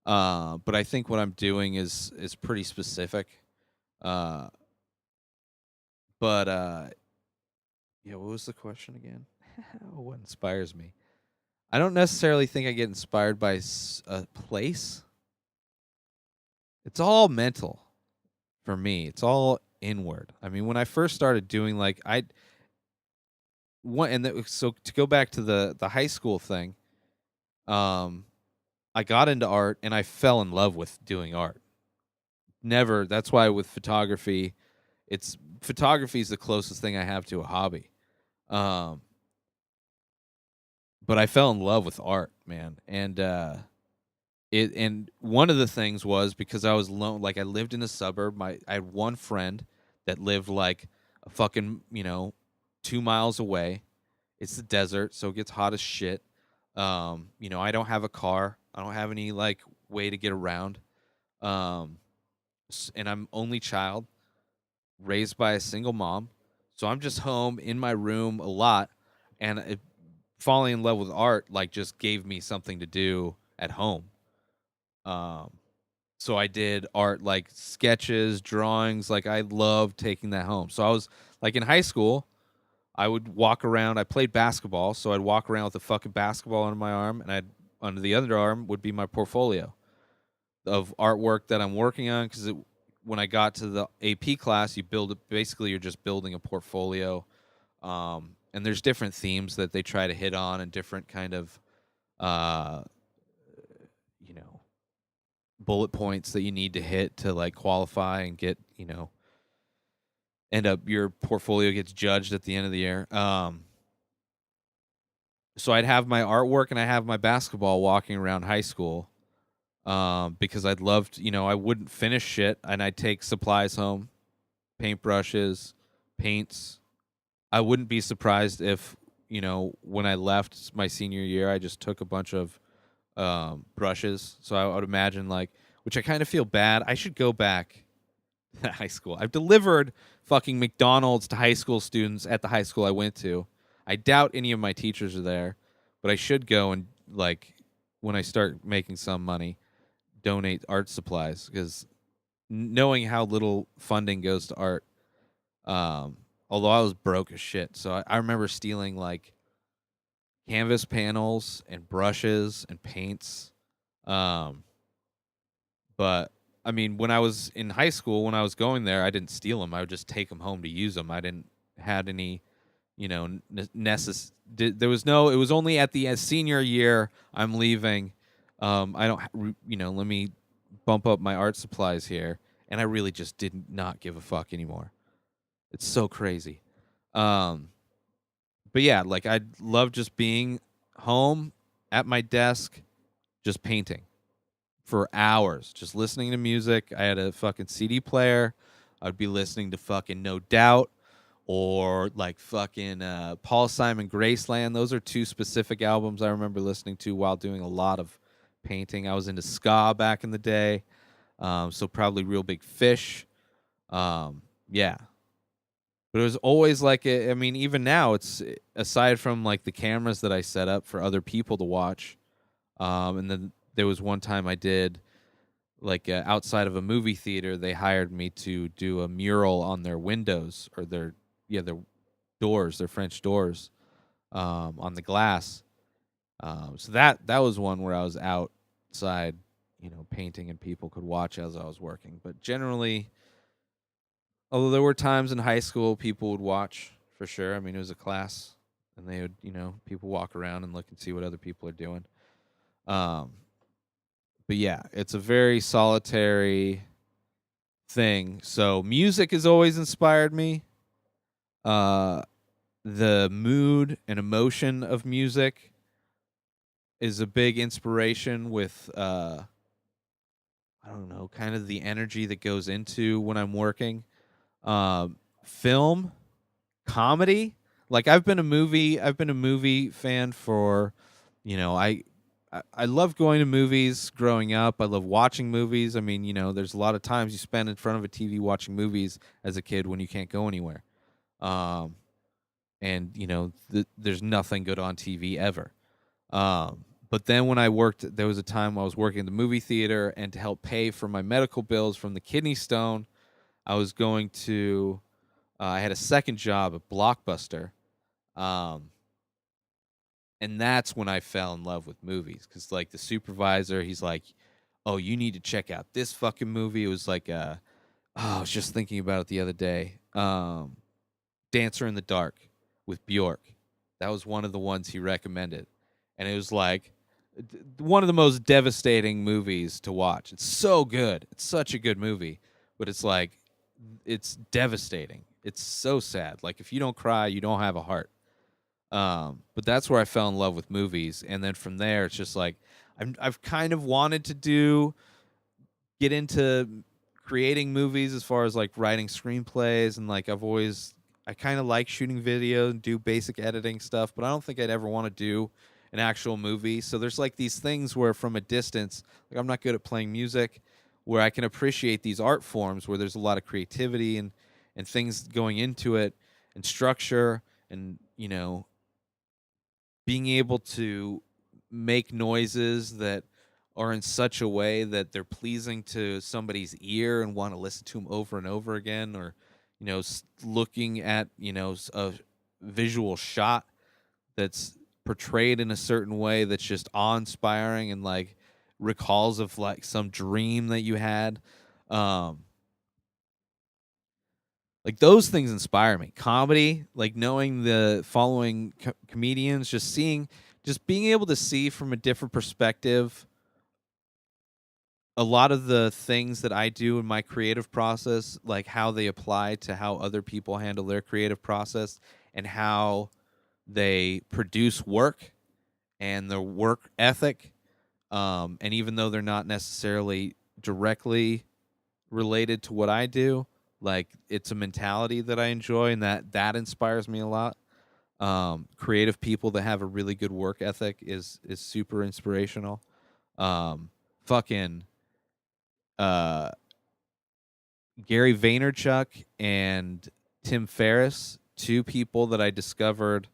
But I think what I'm doing is pretty specific. Uh, but yeah, what was the question again? What inspires me? I don't necessarily think I get inspired by a place. It's all mental for me. It's all inward. I mean, when I first started doing like so to go back to the high school thing, I got into art and I fell in love with doing art. Never. That's why with photography, photography is the closest thing I have to a hobby. But I fell in love with art, man, and and one of the things was because I was alone. Like I lived in a suburb. I had one friend that lived like a fucking 2 miles away. It's the desert, so it gets hot as shit. I don't have a car. I don't have any like way to get around. And I'm only child, raised by a single mom, so I'm just home in my room a lot, and falling in love with art like just gave me something to do at home. Um, so I did art like sketches, drawings. Like I loved taking that home. So I was like in high school, I would walk around. I played basketball, so I'd walk around with a fucking basketball under my arm, and under the other arm would be my portfolio of artwork that I'm working on. Because when I got to the AP class, you build it. Basically, you're just building a portfolio, and and there's different themes that they try to hit on and different kind of, uh, you know, bullet points that you need to hit to like qualify and get, end up your portfolio gets judged at the end of the year. So I'd have my artwork and I have my basketball walking around high school, because I'd loved, I wouldn't finish shit and I'd take supplies home, paintbrushes, paints. I wouldn't be surprised if, when I left my senior year, I just took a bunch of brushes. So I would imagine which I kind of feel bad. I should go back to high school. I've delivered fucking McDonald's to high school students at the high school I went to. I doubt any of my teachers are there, but I should go and when I start making some money, donate art supplies, because knowing how little funding goes to art, although I was broke as shit. So I remember stealing canvas panels and brushes and paints. But I mean, when I was in high school, when I was going there, I didn't steal them. I would just take them home to use them. I didn't had any, there was no. It was only at the senior year I'm leaving. I don't, let me bump up my art supplies here, and I really just did not give a fuck anymore. It's so crazy. But yeah, I love just being home at my desk, just painting for hours, just listening to music. I had a fucking CD player. I'd be listening to fucking No Doubt or fucking Paul Simon Graceland. Those are two specific albums I remember listening to while doing a lot of painting. I was into ska back in the day, so probably Real Big Fish. Yeah. But it was always even now, it's aside from the cameras that I set up for other people to watch. And then there was one time I did outside of a movie theater, they hired me to do a mural on their windows or their doors, their French doors, on the glass. So that was one where I was outside, painting, and people could watch as I was working. But generally, although there were times in high school people would watch for sure. I mean, it was a class, and they would, people walk around and look and see what other people are doing. But yeah, it's a very solitary thing. So music has always inspired me. The mood and emotion of music is a big inspiration with I don't know, kind of the energy that goes into when I'm working. Film, comedy. I've been a movie fan for, I love going to movies growing up. I love watching movies. I mean, there's a lot of times you spend in front of a TV watching movies as a kid when you can't go anywhere. And there's nothing good on TV ever. But then when there was a time I was working in the movie theater, and to help pay for my medical bills from the kidney stone, I was going to, I had a second job at Blockbuster. And that's when I fell in love with movies. Because, the supervisor, he's like, oh, you need to check out this fucking movie. It was I was just thinking about it the other day. Dancer in the Dark with Bjork. That was one of the ones he recommended. And it was one of the most devastating movies to watch. It's so good. It's such a good movie. But it's devastating. It's so sad. If you don't cry, you don't have a heart. But that's where I fell in love with movies. And then from there, it's just I've kind of wanted to get into creating movies as far as writing screenplays. And I kind of like shooting video and do basic editing stuff, but I don't think I'd ever want to do an actual movie. So there's these things where from a distance, I'm not good at playing music, where I can appreciate these art forms where there's a lot of creativity and things going into it and structure and, being able to make noises that are in such a way that they're pleasing to somebody's ear and want to listen to them over and over again, or, looking at, a visual shot that's portrayed in a certain way that's just awe-inspiring and recalls of some dream that you had. Like those things inspire me. Comedy, like knowing the following comedians, just being able to see from a different perspective a lot of the things that I do in my creative process, like how they apply to how other people handle their creative process and how they produce work and their work ethic. And even though they're not necessarily directly related to what I do, like it's a mentality that I enjoy and that inspires me a lot. Creative people that have a really good work ethic is super inspirational. Fucking uh Gary Vaynerchuk and Tim Ferriss, two people that I discovered,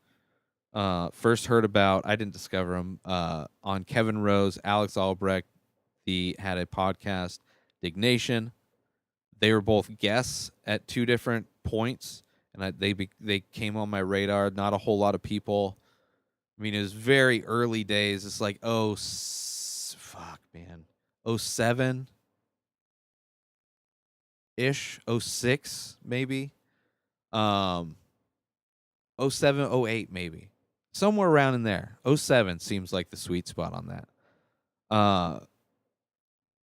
first heard about. I didn't discover them on Kevin Rose, Alex Albrecht. He had a podcast, Diggnation. They were both guests at two different points, and they came on my radar. Not a whole lot of people. I mean, it was very early days. It's like fuck, man, 07 ish, 06 maybe, 07, 08 maybe, somewhere around in there. 07 seems like the sweet spot on that.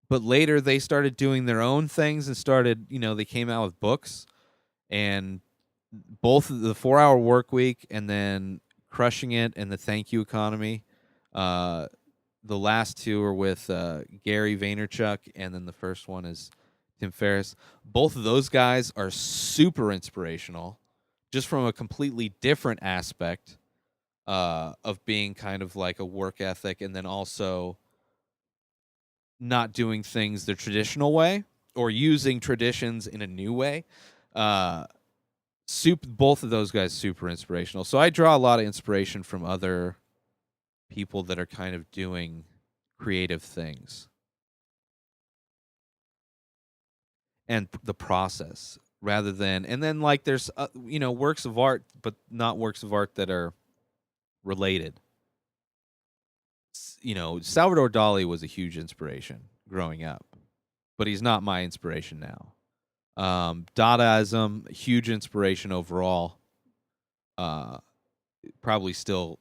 But later they started doing their own things and started, they came out with books, and both the 4 Hour Work Week and then Crushing It and the Thank You Economy. The last two are with Gary Vaynerchuk, and then the first one is Tim Ferriss. Both of those guys are super inspirational, just from a completely different aspect of being kind of like a work ethic, and then also not doing things the traditional way or using traditions in a new way. Both of those guys super inspirational. So I draw a lot of inspiration from other people that are kind of doing creative things and the process rather than, and then like there's works of art, but not works of art that are related. Salvador Dali was a huge inspiration growing up, but he's not my inspiration now. Dadaism, huge inspiration overall. Probably still,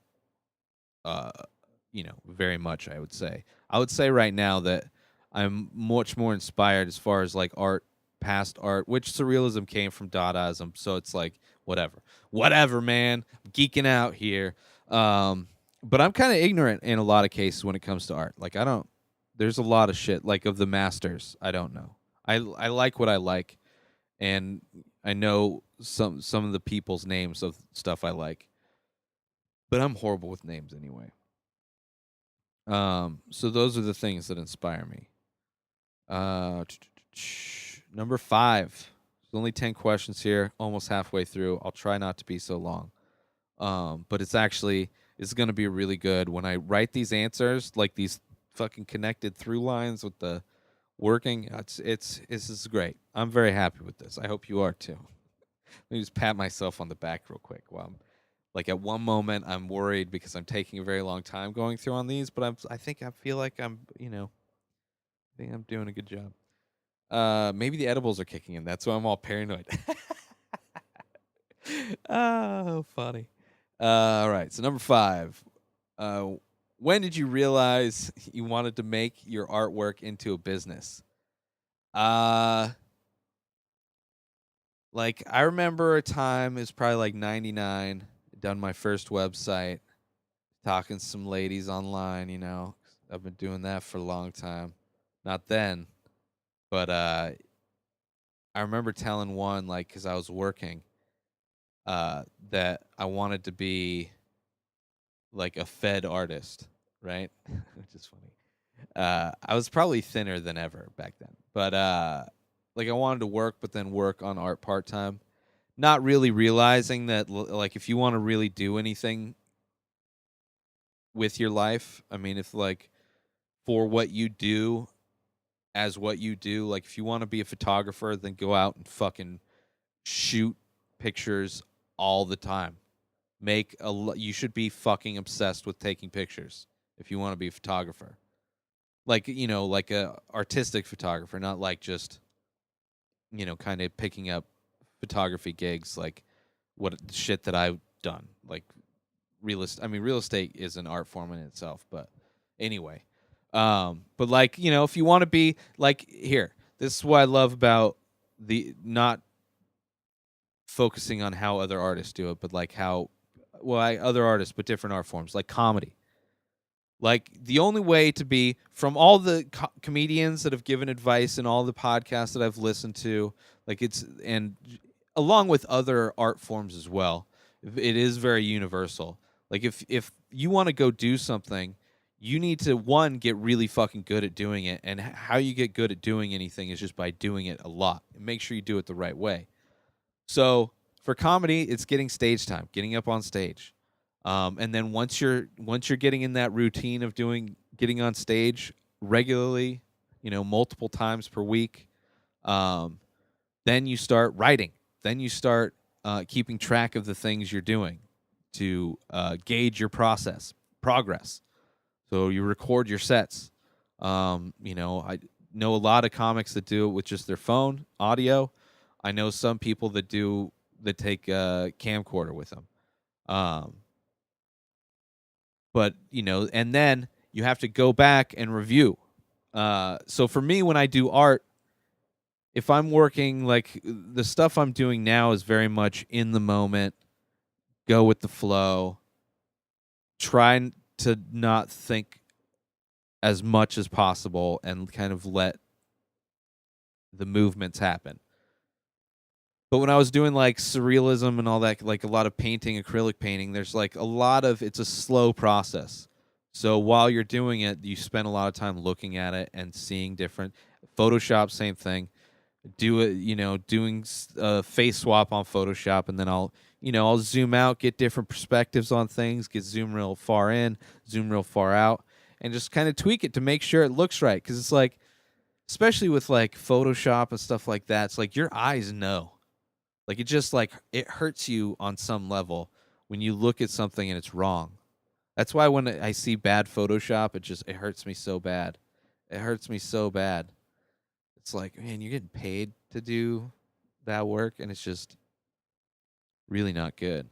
very much, I would say. I would say right now that I'm much more inspired as far as like art, past art, which surrealism came from Dadaism. So it's like, whatever, man. I'm geeking out here. But I'm kind of ignorant in a lot of cases when it comes to art. Like there's a lot of shit like of the masters I don't know. I like what I like, and I know some of the people's names of stuff I like, but I'm horrible with names anyway. So those are the things that inspire me. Number 5. There's only 10 questions here, almost halfway through. I'll try not to be so long. But it's going to be really good when I write these answers, like these fucking connected through lines with the working. This is great. I'm very happy with this. I hope you are too. Let me just pat myself on the back real quick. While I'm, like, at one moment I'm worried because I'm taking a very long time going through on these, but I feel like I'm doing a good job. Maybe the edibles are kicking in. That's why I'm all paranoid. Oh, funny. All right. So number 5. When did you realize you wanted to make your artwork into a business? Like, I remember a time, it was probably like 99, done my first website, talking to some ladies online, I've been doing that for a long time. Not then, but I remember telling one, like, because I was working, that I wanted to be like a Fed artist, right? Which is funny. I was probably thinner than ever back then, but like I wanted to work, but then work on art part time, not really realizing that like if you want to really do anything with your life, I mean, if like for what you do as what you do, like if you want to be a photographer, then go out and fucking shoot pictures all the time. You should be fucking obsessed with taking pictures if you want to be a photographer. Like, like a artistic photographer, not like just, kind of picking up photography gigs, like what shit that I've done, like real estate is an art form in itself, but anyway. But like, if you want to be like, here, this is what I love about the not focusing on how other artists do it, but like other artists, but different art forms, like comedy. Like, the only way to be, from all the comedians that have given advice and all the podcasts that I've listened to, like, and along with other art forms as well, it is very universal. Like, if you want to go do something, you need to, one, get really fucking good at doing it. And how you get good at doing anything is just by doing it a lot. And make sure you do it the right way. So for comedy, it's getting stage time, getting up on stage. And then once you're getting in that routine of getting on stage regularly, multiple times per week, then you start writing. Then you start keeping track of the things you're doing to gauge your progress. So you record your sets. I know a lot of comics that do it with just their phone audio. I know some people that take a camcorder with them. But, and then you have to go back and review. So for me, when I do art, if I'm working, like, the stuff I'm doing now is very much in the moment, go with the flow, try to not think as much as possible and kind of let the movements happen. But when I was doing like surrealism and all that, like a lot of painting, acrylic painting, there's like it's a slow process. So while you're doing it, you spend a lot of time looking at it and seeing different. Photoshop, same thing. Do it, doing a face swap on Photoshop, and then I'll zoom out, get different perspectives on things, get zoom real far in, zoom real far out, and just kind of tweak it to make sure it looks right. Because it's like, especially with like Photoshop and stuff like that, it's like your eyes know. Like, it just, like, it hurts you on some level when you look at something and it's wrong. That's why when I see bad Photoshop, it hurts me so bad. It hurts me so bad. It's like, man, you're getting paid to do that work, and it's just really not good.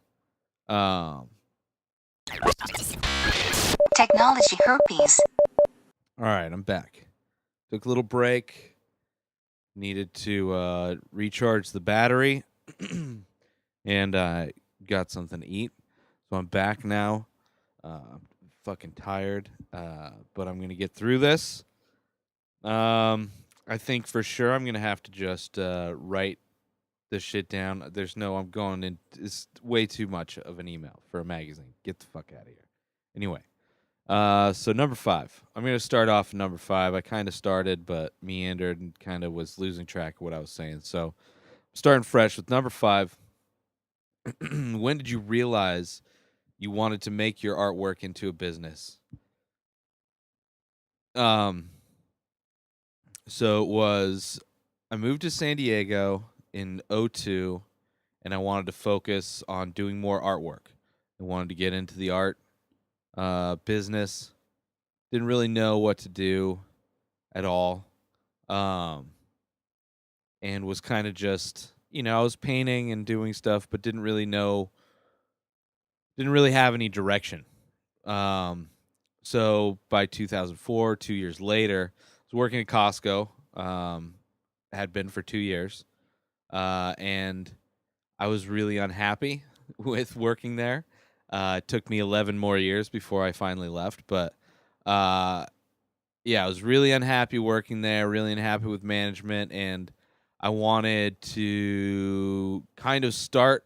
Technology herpes. All right, I'm back. Took a little break. Needed to recharge the battery. And I got something to eat. So I'm back now. I'm fucking tired. But I'm going to get through this. I think for sure I'm going to have to just write this shit down. I'm going in. It's way too much of an email for a magazine. Get the fuck out of here. Anyway. So number 5. I'm going to start off at number 5. I kind of started, but meandered and kind of was losing track of what I was saying. So starting fresh with number 5. When did you realize you wanted to make your artwork into a business? So it was, I moved to San Diego in 2002, and I wanted to focus on doing more artwork. I wanted to get into the art business. Didn't really know what to do at all. And was kind of just, I was painting and doing stuff, but didn't really have any direction. So by 2004, 2 years later, I was working at Costco. Had been for 2 years. And I was really unhappy with working there. It took me 11 more years before I finally left, but yeah, I was really unhappy working there, really unhappy with management, and I wanted to kind of start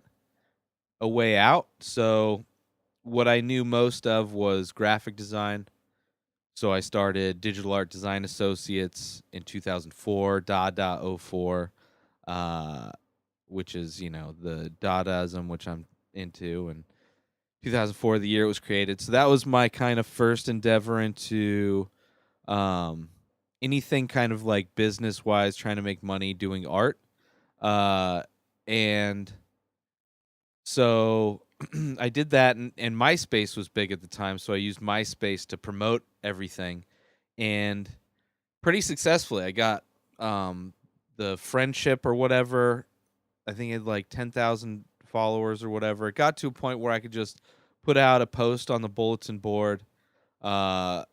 a way out. So what I knew most of was graphic design. So I started Digital Art Design Associates in 2004, Dada 04, which is, the Dadaism, which I'm into, and 2004, the year it was created. So that was my kind of first endeavor into anything kind of like business-wise, trying to make money doing art. And so I did that, and MySpace was big at the time, so I used MySpace to promote everything. And pretty successfully, I got the friendship or whatever I think it had like 10,000 followers or whatever. It got to a point where I could just put out a post on the bulletin board uh,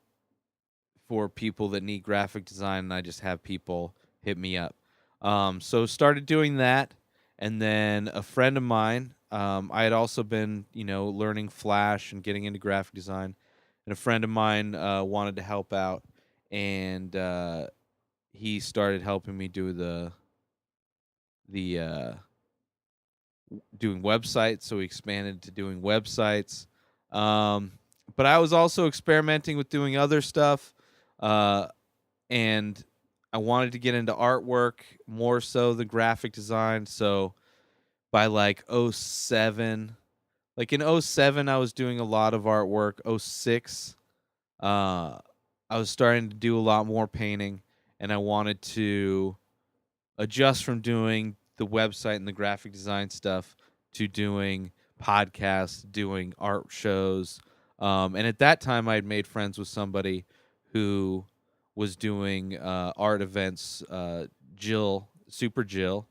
for people that need graphic design, and I just have people hit me up. So started doing that, and then a friend of mine, I had also been, learning Flash and getting into graphic design, and a friend of mine wanted to help out, and he started helping me do the doing websites. So we expanded to doing websites. But I was also experimenting with doing other stuff. And I wanted to get into artwork more so than graphic design. So by like '07, like in '07, I was doing a lot of artwork. '06, I was starting to do a lot more painting, and I wanted to adjust from doing the website and the graphic design stuff to doing podcasts, doing art shows. And at that time, I had made friends with somebody who was doing art events. Jill, Super Jill,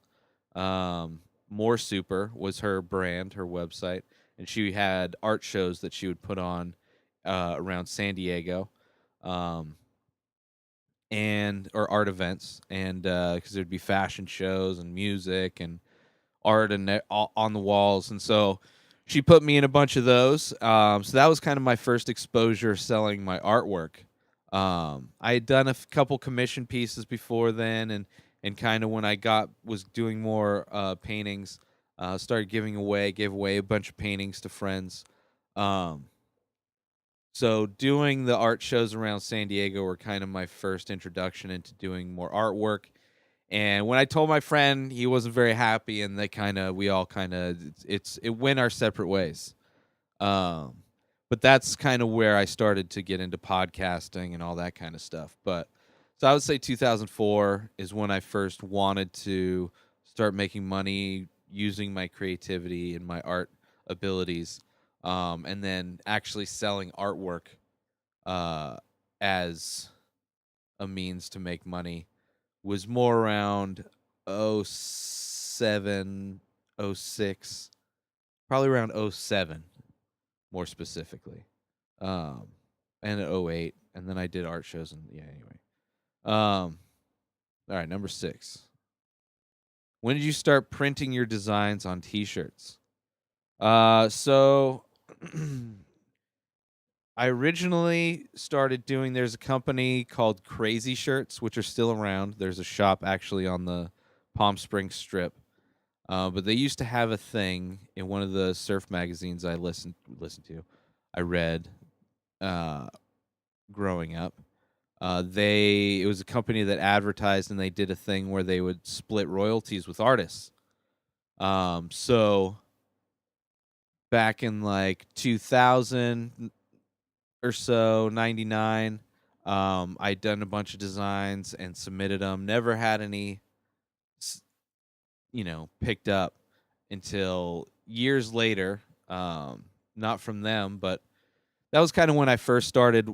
More Super was her brand, her website, and she had art shows that she would put on around San Diego. Or art events, and because there'd be fashion shows and music and art and on the walls, and so she put me in a bunch of those. So that was kind of my first exposure selling my artwork. I had done a couple commission pieces before then, and kind of when I was doing more paintings, started gave away a bunch of paintings to friends. So doing the art shows around San Diego were kind of my first introduction into doing more artwork. And when I told my friend, he wasn't very happy, and we all it went our separate ways. But that's kind of where I started to get into podcasting and all that kind of stuff. But so I would say 2004 is when I first wanted to start making money using my creativity and my art abilities. And then actually selling artwork as a means to make money was more around '07, '06, probably around '07, more specifically, and '08, and then I did art shows, and anyway. All right, number 6. When did you start printing your designs on T-shirts? So I originally started doing, there's a company called Crazy Shirts, which are still around. There's a shop actually on the Palm Springs Strip. But they used to have a thing in one of the surf magazines I listened to. I read growing up. It was a company that advertised, and they did a thing where they would split royalties with artists. So back in like 2000 or so, 99, I'd done a bunch of designs and submitted them. Never had any, picked up until years later. Not from them, but that was kind of when I first started.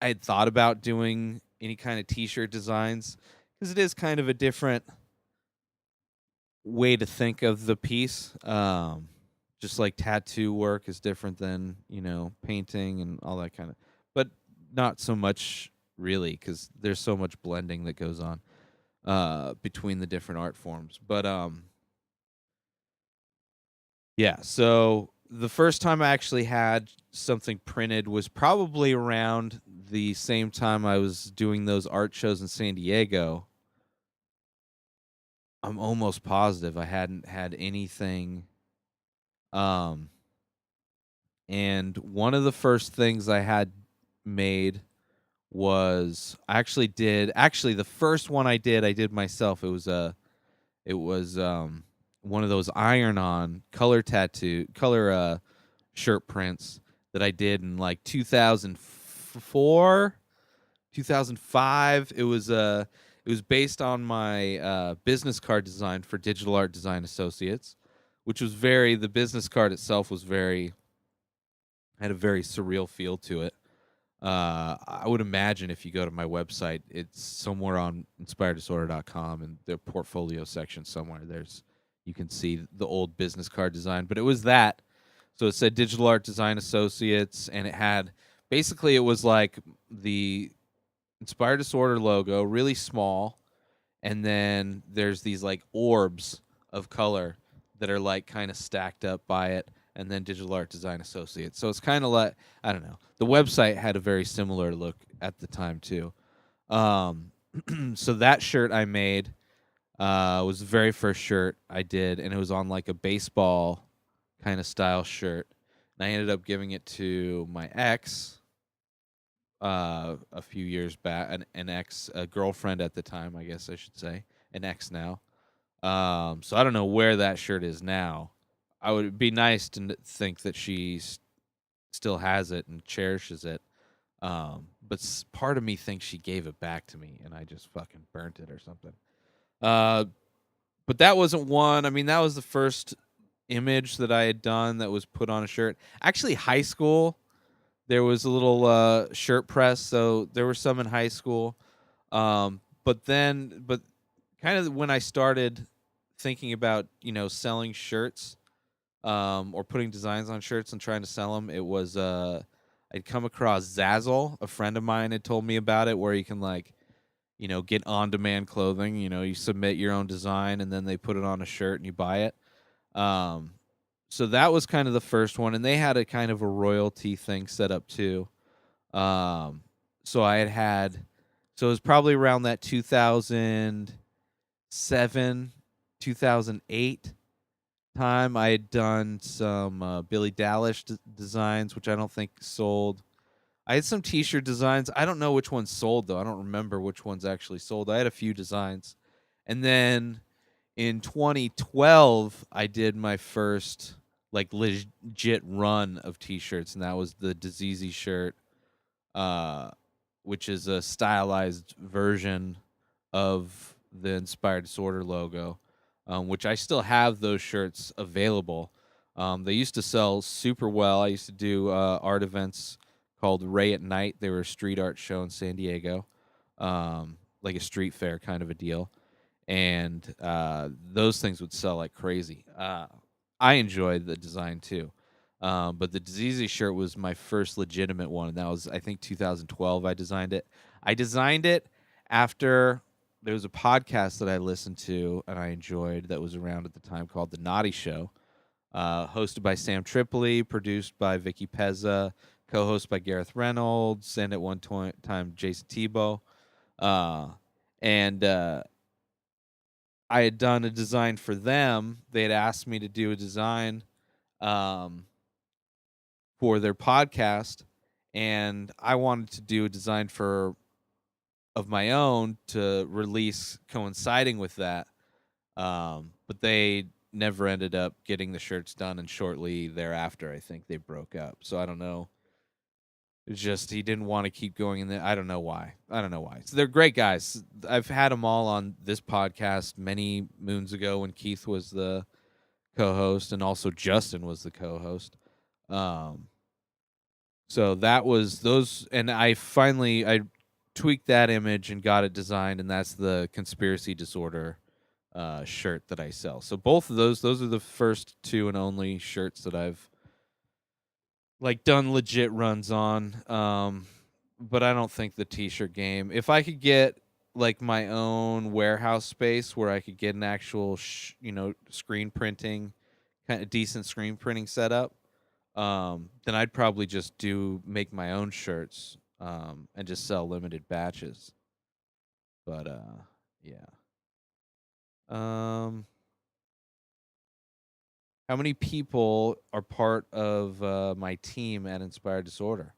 I had thought about doing any kind of T-shirt designs because it is kind of a different way to think of the piece. Just like tattoo work is different than, painting and all that kind of, but not so much really, because there's so much blending that goes on between the different art forms. But yeah, so the first time I actually had something printed was probably around the same time I was doing those art shows in San Diego. I'm almost positive I hadn't had anything. And one of the first things I had made was the first one I did myself. It was one of those iron-on color shirt prints that I did in like 2004, 2005. It was based on my business card design for Digital Art Design Associates, which was the business card itself was had a very surreal feel to it. I would imagine if you go to my website, it's somewhere on inspireddisorder.com, and their portfolio section somewhere. There's you can see the old business card design. But it was that. So it said Digital Art Design Associates, and it had basically it was like the Inspired Disorder logo, really small, and then there's these like orbs of color that are like kind of stacked up by it, and then Digital Art Design Associates. So it's kind of like, I don't know. The website had a very similar look at the time too. So that shirt I made was the very first shirt I did, and it was on like a baseball kind of style shirt. And I ended up giving it to my ex a few years back, an ex, a girlfriend at the time, I guess I should say, an ex now. So I don't know where that shirt is now. I would be nice to think that she still has it and cherishes it. But part of me thinks she gave it back to me and I just fucking burnt it or something. But that wasn't one. I mean, that was the first image that I had done that was put on a shirt. Actually, high school, there was a little shirt press, so there were some in high school. But kind of when I started thinking about, selling shirts, or putting designs on shirts and trying to sell them, it was I'd come across Zazzle. A friend of mine had told me about it, where you can get on-demand clothing. You submit your own design and then they put it on a shirt and you buy it. So that was kind of the first one, and they had a kind of a royalty thing set up too. So it was probably around that 2007, 2008 time. I had done some Billy Dallas designs, which I don't think sold. I had some T-shirt designs. I don't know which ones sold, though. I don't remember which ones actually sold. I had a few designs. And then in 2012, I did my first legit run of T-shirts, and that was the Diseasy shirt, which is a stylized version of the Inspired Disorder logo, which I still have those shirts available. They used to sell super well. I used to do art events called Ray at Night. They were a street art show in San Diego, like a street fair kind of a deal. And those things would sell like crazy. I enjoyed the design too. But the Diseasy shirt was my first legitimate one, and that was, I think, 2012 I designed it. I designed it after there was a podcast that I listened to and I enjoyed that was around at the time called The Naughty Show, hosted by Sam Tripoli, produced by Vicky Pezza, co-hosted by Gareth Reynolds, and at one time Jason Tebow. And I had done a design for them. They had asked me to do a design for their podcast, and I wanted to do a design of my own to release coinciding with that. But they never ended up getting the shirts done, and shortly thereafter, I think they broke up. So I don't know. It's just he didn't want to keep going in there. I don't know why. So they're great guys. I've had them all on this podcast many moons ago when Keith was the co-host and also Justin was the co-host. So that was those, and I tweaked that image and got it designed, and that's the Conspiracy Disorder shirt that I sell. So both of those are the first two and only shirts that I've done legit runs on. But I don't think the T-shirt game. If I could get my own warehouse space where I could get an actual screen printing, kind of decent screen printing setup, then I'd probably just make my own shirts and just sell limited batches. But yeah. How many people are part of my team at Inspired Disorder?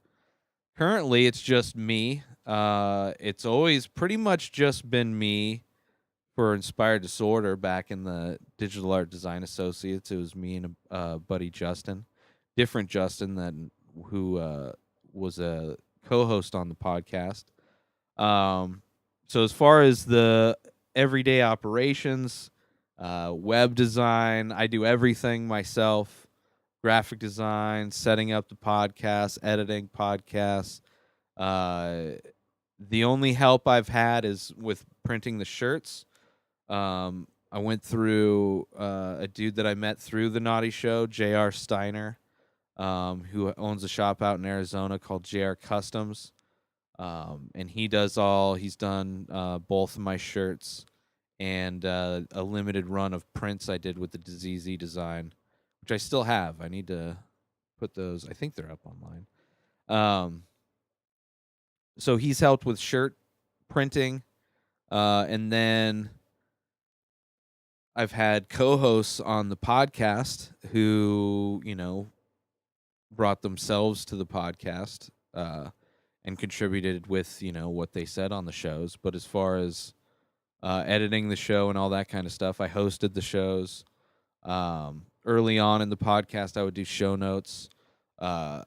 Currently, it's just me. It's always pretty much just been me for Inspired Disorder. Back in the Digital Art Design Associates, it was me and a buddy Justin, different Justin who was a co-host on the podcast. So as far as the everyday operations, web design, I do everything myself. Graphic design, setting up the podcast, editing podcasts. The only help I've had is with printing the shirts. I went through a dude that I met through the Naughty Show, J.R. Steiner, who owns a shop out in Arizona called JR Customs. And he's done both of my shirts and a limited run of prints I did with the ZZ design, which I still have. I need to put those. I think they're up online. So he's helped with shirt printing. And then I've had co-hosts on the podcast who, brought themselves to the podcast and contributed with, what they said on the shows. But as far as editing the show and all that kind of stuff, I hosted the shows. Early on in the podcast, I would do show notes. And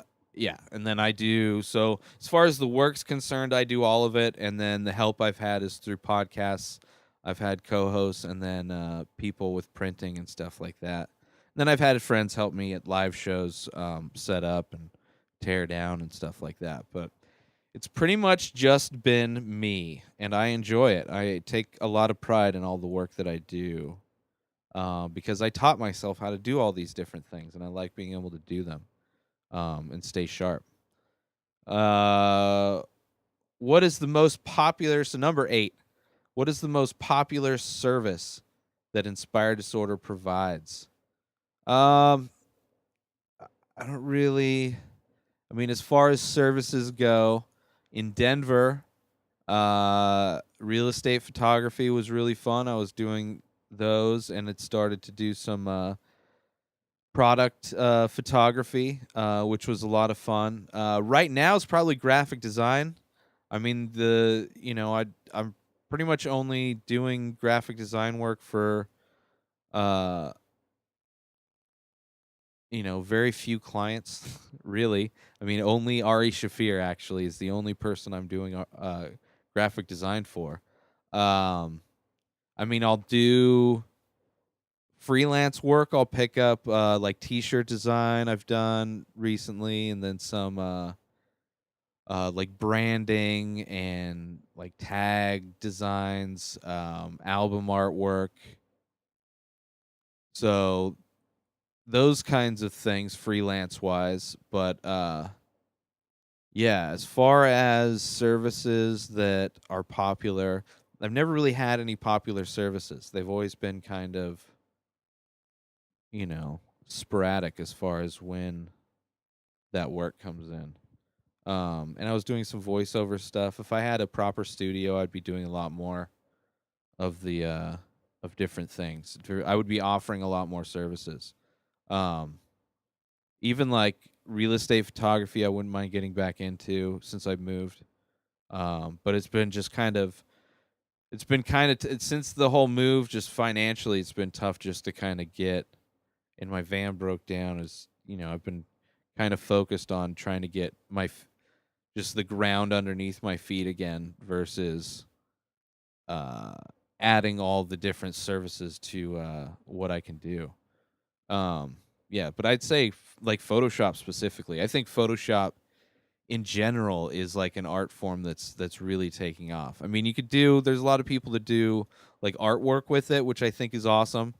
then I do. So as far as the work's concerned, I do all of it. And then the help I've had is through podcasts. I've had co-hosts and then people with printing and stuff like that. And then I've had friends help me at live shows, set up and tear down and stuff like that. But it's pretty much just been me, and I enjoy it. I take a lot of pride in all the work that I do because I taught myself how to do all these different things, and I like being able to do them and stay sharp. What is the most popular? So number 8. What is the most popular service that Inspired Disorder provides? I don't really. I mean, as far as services go, in Denver, real estate photography was really fun. I was doing those, and it started to do some product photography, which was a lot of fun. Right now, it's probably graphic design. I mean, I'm pretty much only doing graphic design work for, very few clients, really. I mean, only Ari Shafir actually is the only person I'm doing graphic design for. I mean, I'll do freelance work. I'll pick up like T-shirt design I've done recently, and then some like branding and like tag designs, album artwork. So those kinds of things freelance wise, but yeah, as far as services that are popular, I've never really had any popular services. They've always been kind of, sporadic as far as when that work comes in. And I was doing some voiceover stuff. If I had a proper studio, I'd be doing a lot more of the of different things. I would be offering a lot more services. Even like real estate photography, I wouldn't mind getting back into since I've moved. But it's been since the whole move, just financially, it's been tough just to kind of get. And my van broke down. I've been kind of focused on trying to get just the ground underneath my feet again versus adding all the different services to what I can do. Yeah, but I'd say like Photoshop specifically. I think Photoshop in general is like an art form that's really taking off. I mean, there's a lot of people that do like artwork with it, which I think is awesome.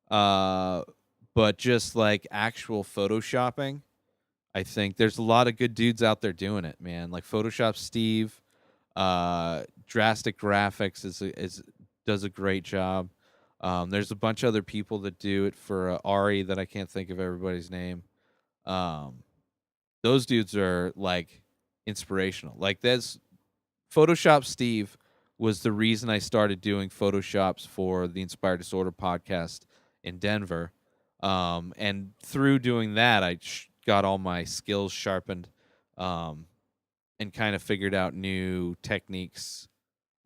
But just like actual photoshopping, I think there's a lot of good dudes out there doing it, man. Like Photoshop Steve, Drastic Graphics does a great job. There's a bunch of other people that do it for Ari that I can't think of everybody's name. Those dudes are like inspirational. Like there's Photoshop Steve was the reason I started doing Photoshops for the Inspired Disorder podcast in Denver. And through doing that, I got all my skills sharpened and kind of figured out new techniques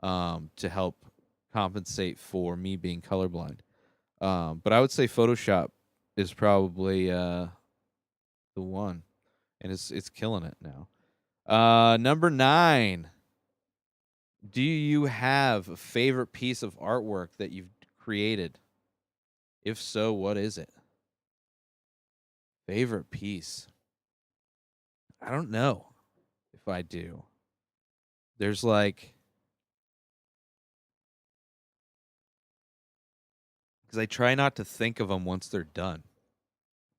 to help compensate for me being colorblind. But I would say Photoshop is probably the one, and it's killing it now. Number 9. Do you have a favorite piece of artwork that you've created? If so, what is it? Favorite piece? I don't know if I do. There's like because I try not to think of them once they're done.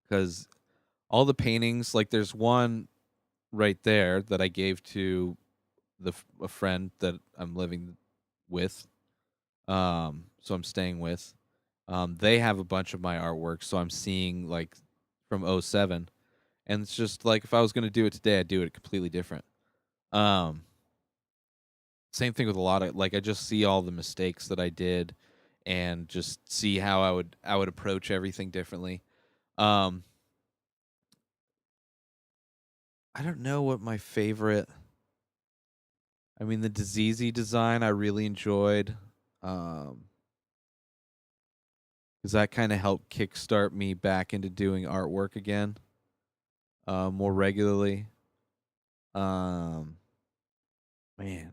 Because all the paintings, like there's one right there that I gave to a friend that I'm living with. So I'm staying with. They have a bunch of my artwork, so I'm seeing like from '07, and it's just like if I was gonna do it today, I'd do it completely different. Um, Same thing with a lot of like I just see all the mistakes that I did, and just see how I would approach everything differently. Um, I don't know what my favorite. I mean, the Diseasy design I really enjoyed, because that kind of helped kickstart me back into doing artwork again, more regularly. Um, Man,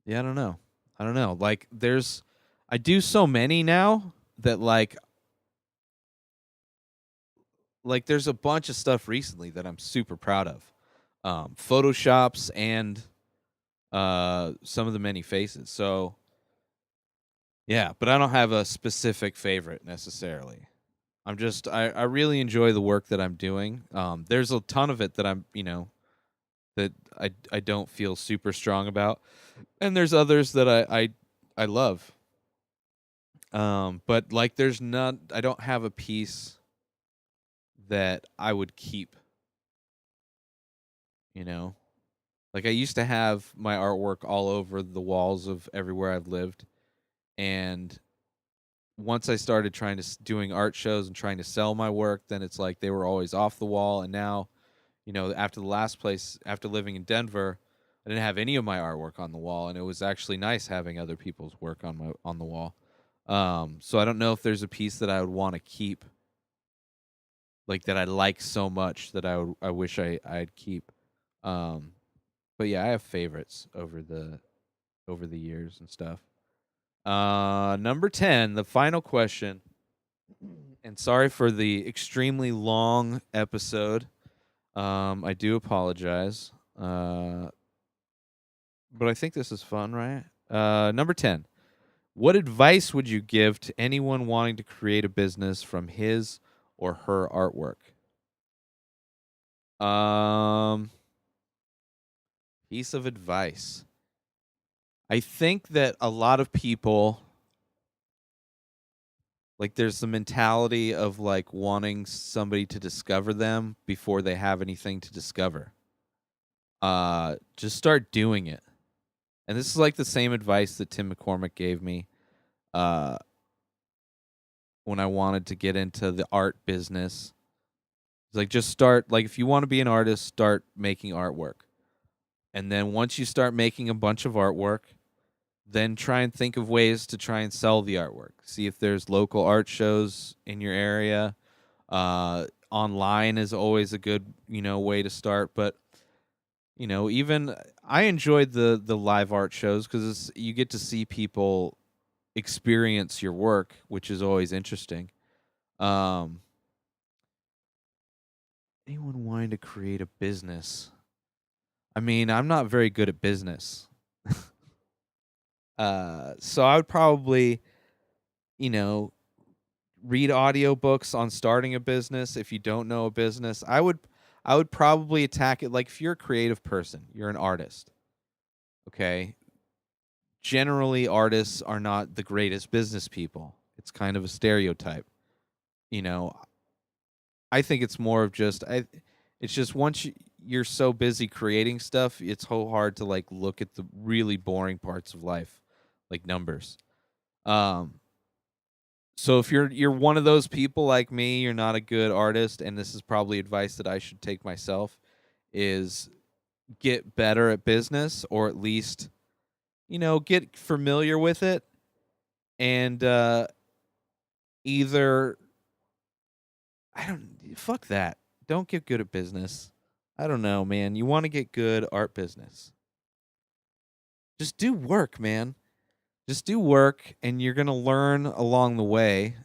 yeah, I don't know. I don't know. Like, I do so many now that there's a bunch of stuff recently that I'm super proud of, photoshops and some of the many faces. So yeah, but I don't have a specific favorite necessarily. I really enjoy the work that I'm doing. There's a ton of it that that I don't feel super strong about, and there's others that I love. But like I don't have a piece that I would keep, you know. Like I used to have my artwork all over the walls of everywhere I've lived, and once I started trying to doing art shows and trying to sell my work, then it's like they were always off the wall. And now, after the last place, after living in Denver, I didn't have any of my artwork on the wall, and it was actually nice having other people's work on the wall. So I don't know if there's a piece that I would want to keep, like that I like so much that I wish I'd keep. Um, but yeah, I have favorites over the years and stuff. Number 10, the final question. And sorry for the extremely long episode. I do apologize. But I think this is fun, right? Number 10. What advice would you give to anyone wanting to create a business from his or her artwork? Um, Piece of advice. I think that a lot of people, like, there's the mentality of like wanting somebody to discover them before they have anything to discover. Just start doing it. And this is like the same advice that Tim McCormick gave me uh when I wanted to get into the art business. It's like just start, like if you want to be an artist, start making artwork. And then once you start making a bunch of artwork, then try and think of ways to try and sell the artwork. See if there's local art shows in your area. Online is always a good, way to start. But even I enjoyed the live art shows because you get to see people experience your work, which is always interesting. Um, Anyone wanting to create a business? I mean, I'm not very good at business. So I would probably, you know, read audiobooks on starting a business. If you don't know a business, I would probably attack it like if you're a creative person, you're an artist. Okay? Generally artists are not the greatest business people. It's kind of a stereotype. You know, I think it's more of just it's just once you're so busy creating stuff, it's so hard to like look at the really boring parts of life, like numbers. Um so if you're one of those people like me, you're not a good artist, and this is probably advice that I should take myself, is get better at business, or at least, get familiar with it, and either I don't fuck that. Don't get good at business. I don't know, man. You want to get good art business. Just do work, man. Just do work, and you're going to learn along the way.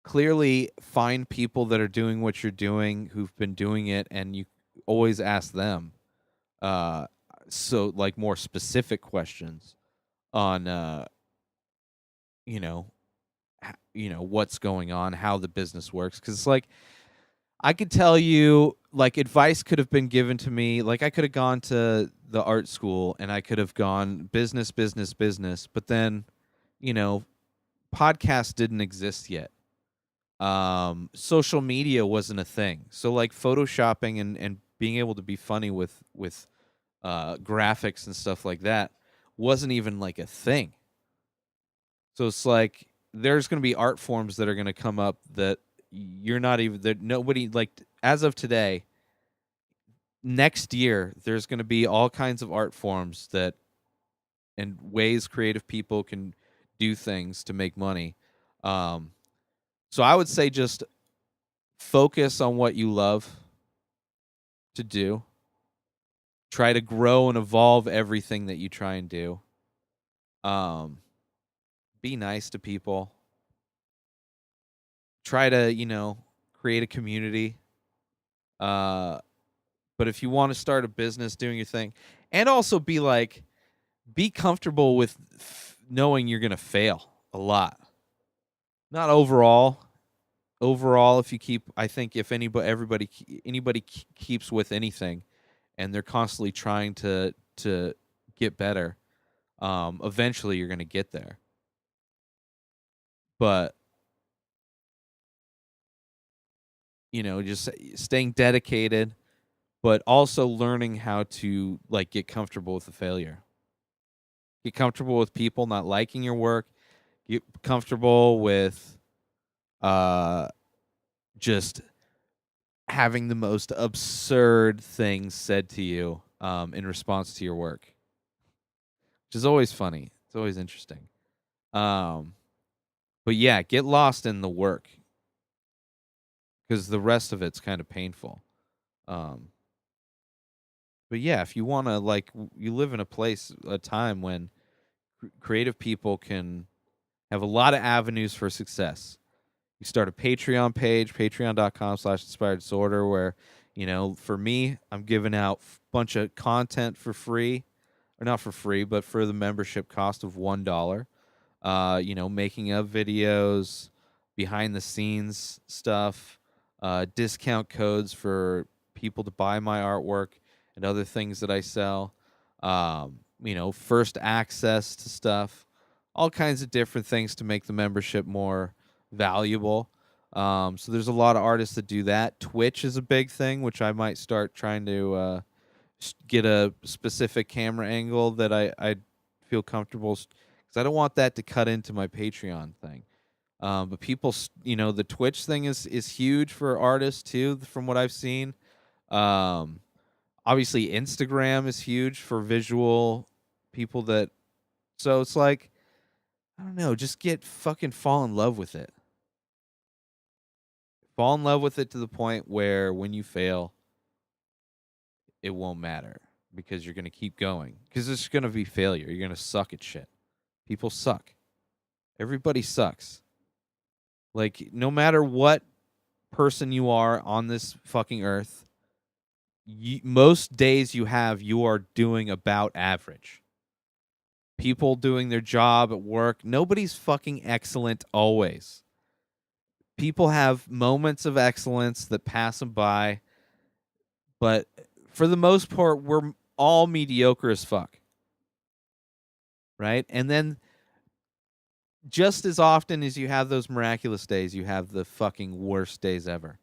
Clearly find people that are doing what you're doing, who've been doing it, and you always ask them. So like more specific questions on you know what's going on, how the business works, because it's like I could tell you, like, advice could have been given to me. Like, I could have gone to the art school and I could have gone business, business, business, but then, you know, podcast didn't exist yet. Social media wasn't a thing. So like photoshopping and being able to be funny with graphics and stuff like that wasn't even like a thing. So it's like there's going to be art forms that are going to come up that you're not even, that nobody, like, as of today, next year there's going to be all kinds of art forms that and ways creative people can do things to make money. So I would say just focus on what you love to do. Try to grow and evolve everything that you try and do. Be nice to people. Try to, create a community. But if you want to start a business, doing your thing, and also be comfortable with knowing you're gonna fail a lot. Not overall. Overall, if you keep, I think if anybody keeps with anything, and they're constantly trying to get better, eventually you're gonna get there. But just staying dedicated, but also learning how to get comfortable with the failure. Get comfortable with people not liking your work. Get comfortable with just having the most absurd things said to you in response to your work, which is always funny. It's always interesting. But yeah, get lost in the work because the rest of it's kind of painful. But yeah, if you want to, you live in a time when creative people can have a lot of avenues for success. You start a Patreon page, patreon.com/inspired disorder, where, for me, I'm giving out a bunch of content for free, or not for free, but for the membership cost of $1. Making of videos, behind the scenes stuff, discount codes for people to buy my artwork and other things that I sell, first access to stuff, all kinds of different things to make the membership more valuable. So there's a lot of artists that do that. Twitch is a big thing, which I might start trying to get a specific camera angle that I feel comfortable, because I don't want that to cut into my Patreon thing. But people, the Twitch thing is huge for artists too, from what I've seen. Obviously, Instagram is huge for visual people that. So it's like, I don't know, just fall in love with it. Fall in love with it to the point where when you fail, it won't matter because you're going to keep going. Because it's going to be failure. You're going to suck at shit. People suck. Everybody sucks. Like, no matter what person you are on this fucking earth, most days you are doing about average. People doing their job at work, nobody's fucking excellent always. People have moments of excellence that pass them by, but for the most part, we're all mediocre as fuck. Right? And then just as often as you have those miraculous days, you have the fucking worst days ever.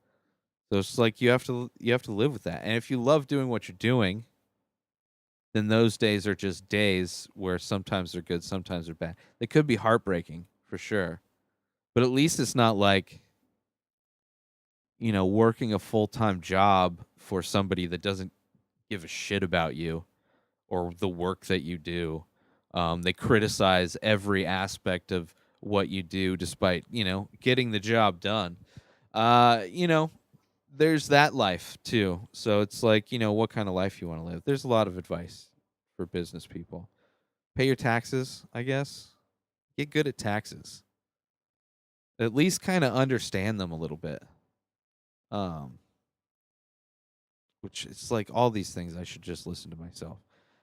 So it's like you have to live with that. And if you love doing what you're doing, then those days are just days where sometimes they're good, sometimes they're bad. They could be heartbreaking for sure. But at least it's not like, working a full-time job for somebody that doesn't give a shit about you or the work that you do. They criticize every aspect of what you do despite, getting the job done. There's that life too. So it's like, what kind of life you want to live. There's a lot of advice for business people. Pay your taxes, I guess. Get good at taxes. At least kind of understand them a little bit. Which it's like all these things I should just listen to myself.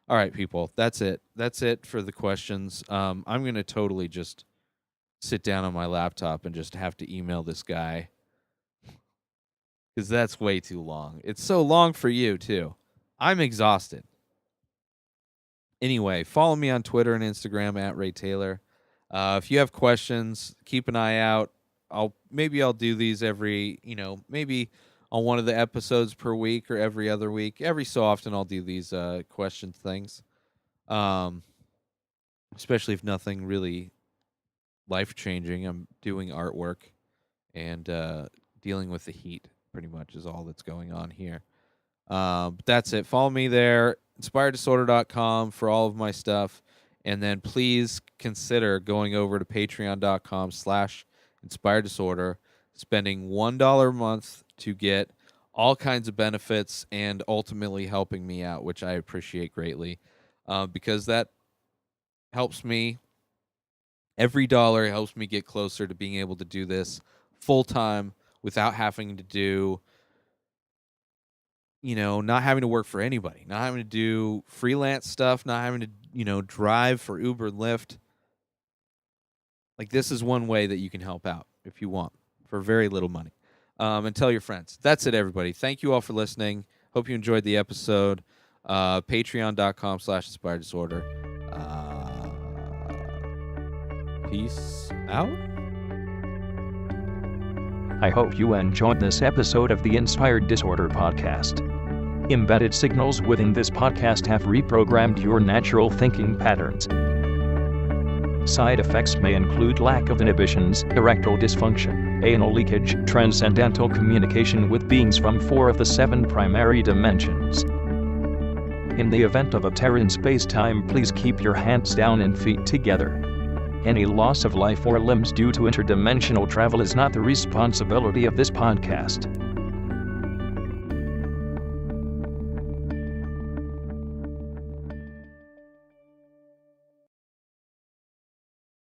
All right, people. That's it. That's it for the questions. I'm going to totally just sit down on my laptop and just have to email this guy because that's way too long. It's so long for you, too. I'm exhausted. Anyway, follow me on Twitter and Instagram at Ray Taylor. If you have questions, keep an eye out. I'll do these every, maybe on one of the episodes per week or every other week. Every so often I'll do these question things. Especially if nothing really life-changing. I'm doing artwork and dealing with the heat pretty much is all that's going on here. But that's it. Follow me there, inspireddisorder.com for all of my stuff. And then please consider going over to patreon.com/inspireddisorder, spending $1 a month to get all kinds of benefits and ultimately helping me out, which I appreciate greatly, because that helps me. Every dollar helps me get closer to being able to do this full time without having to do, not having to work for anybody, not having to do freelance stuff, not having to, drive for Uber and Lyft. Like, this is one way that you can help out if you want for very little money. And tell your friends. That's it, everybody. Thank you all for listening. Hope you enjoyed the episode. Patreon.com/inspireddisorder. Peace out. I hope you enjoyed this episode of the Inspired Disorder podcast. Embedded signals within this podcast have reprogrammed your natural thinking patterns. Side effects may include lack of inhibitions, erectile dysfunction, anal leakage, transcendental communication with beings from 4 of the 7 primary dimensions. In the event of a tear in space-time, please keep your hands down and feet together. Any loss of life or limbs due to interdimensional travel is not the responsibility of this podcast.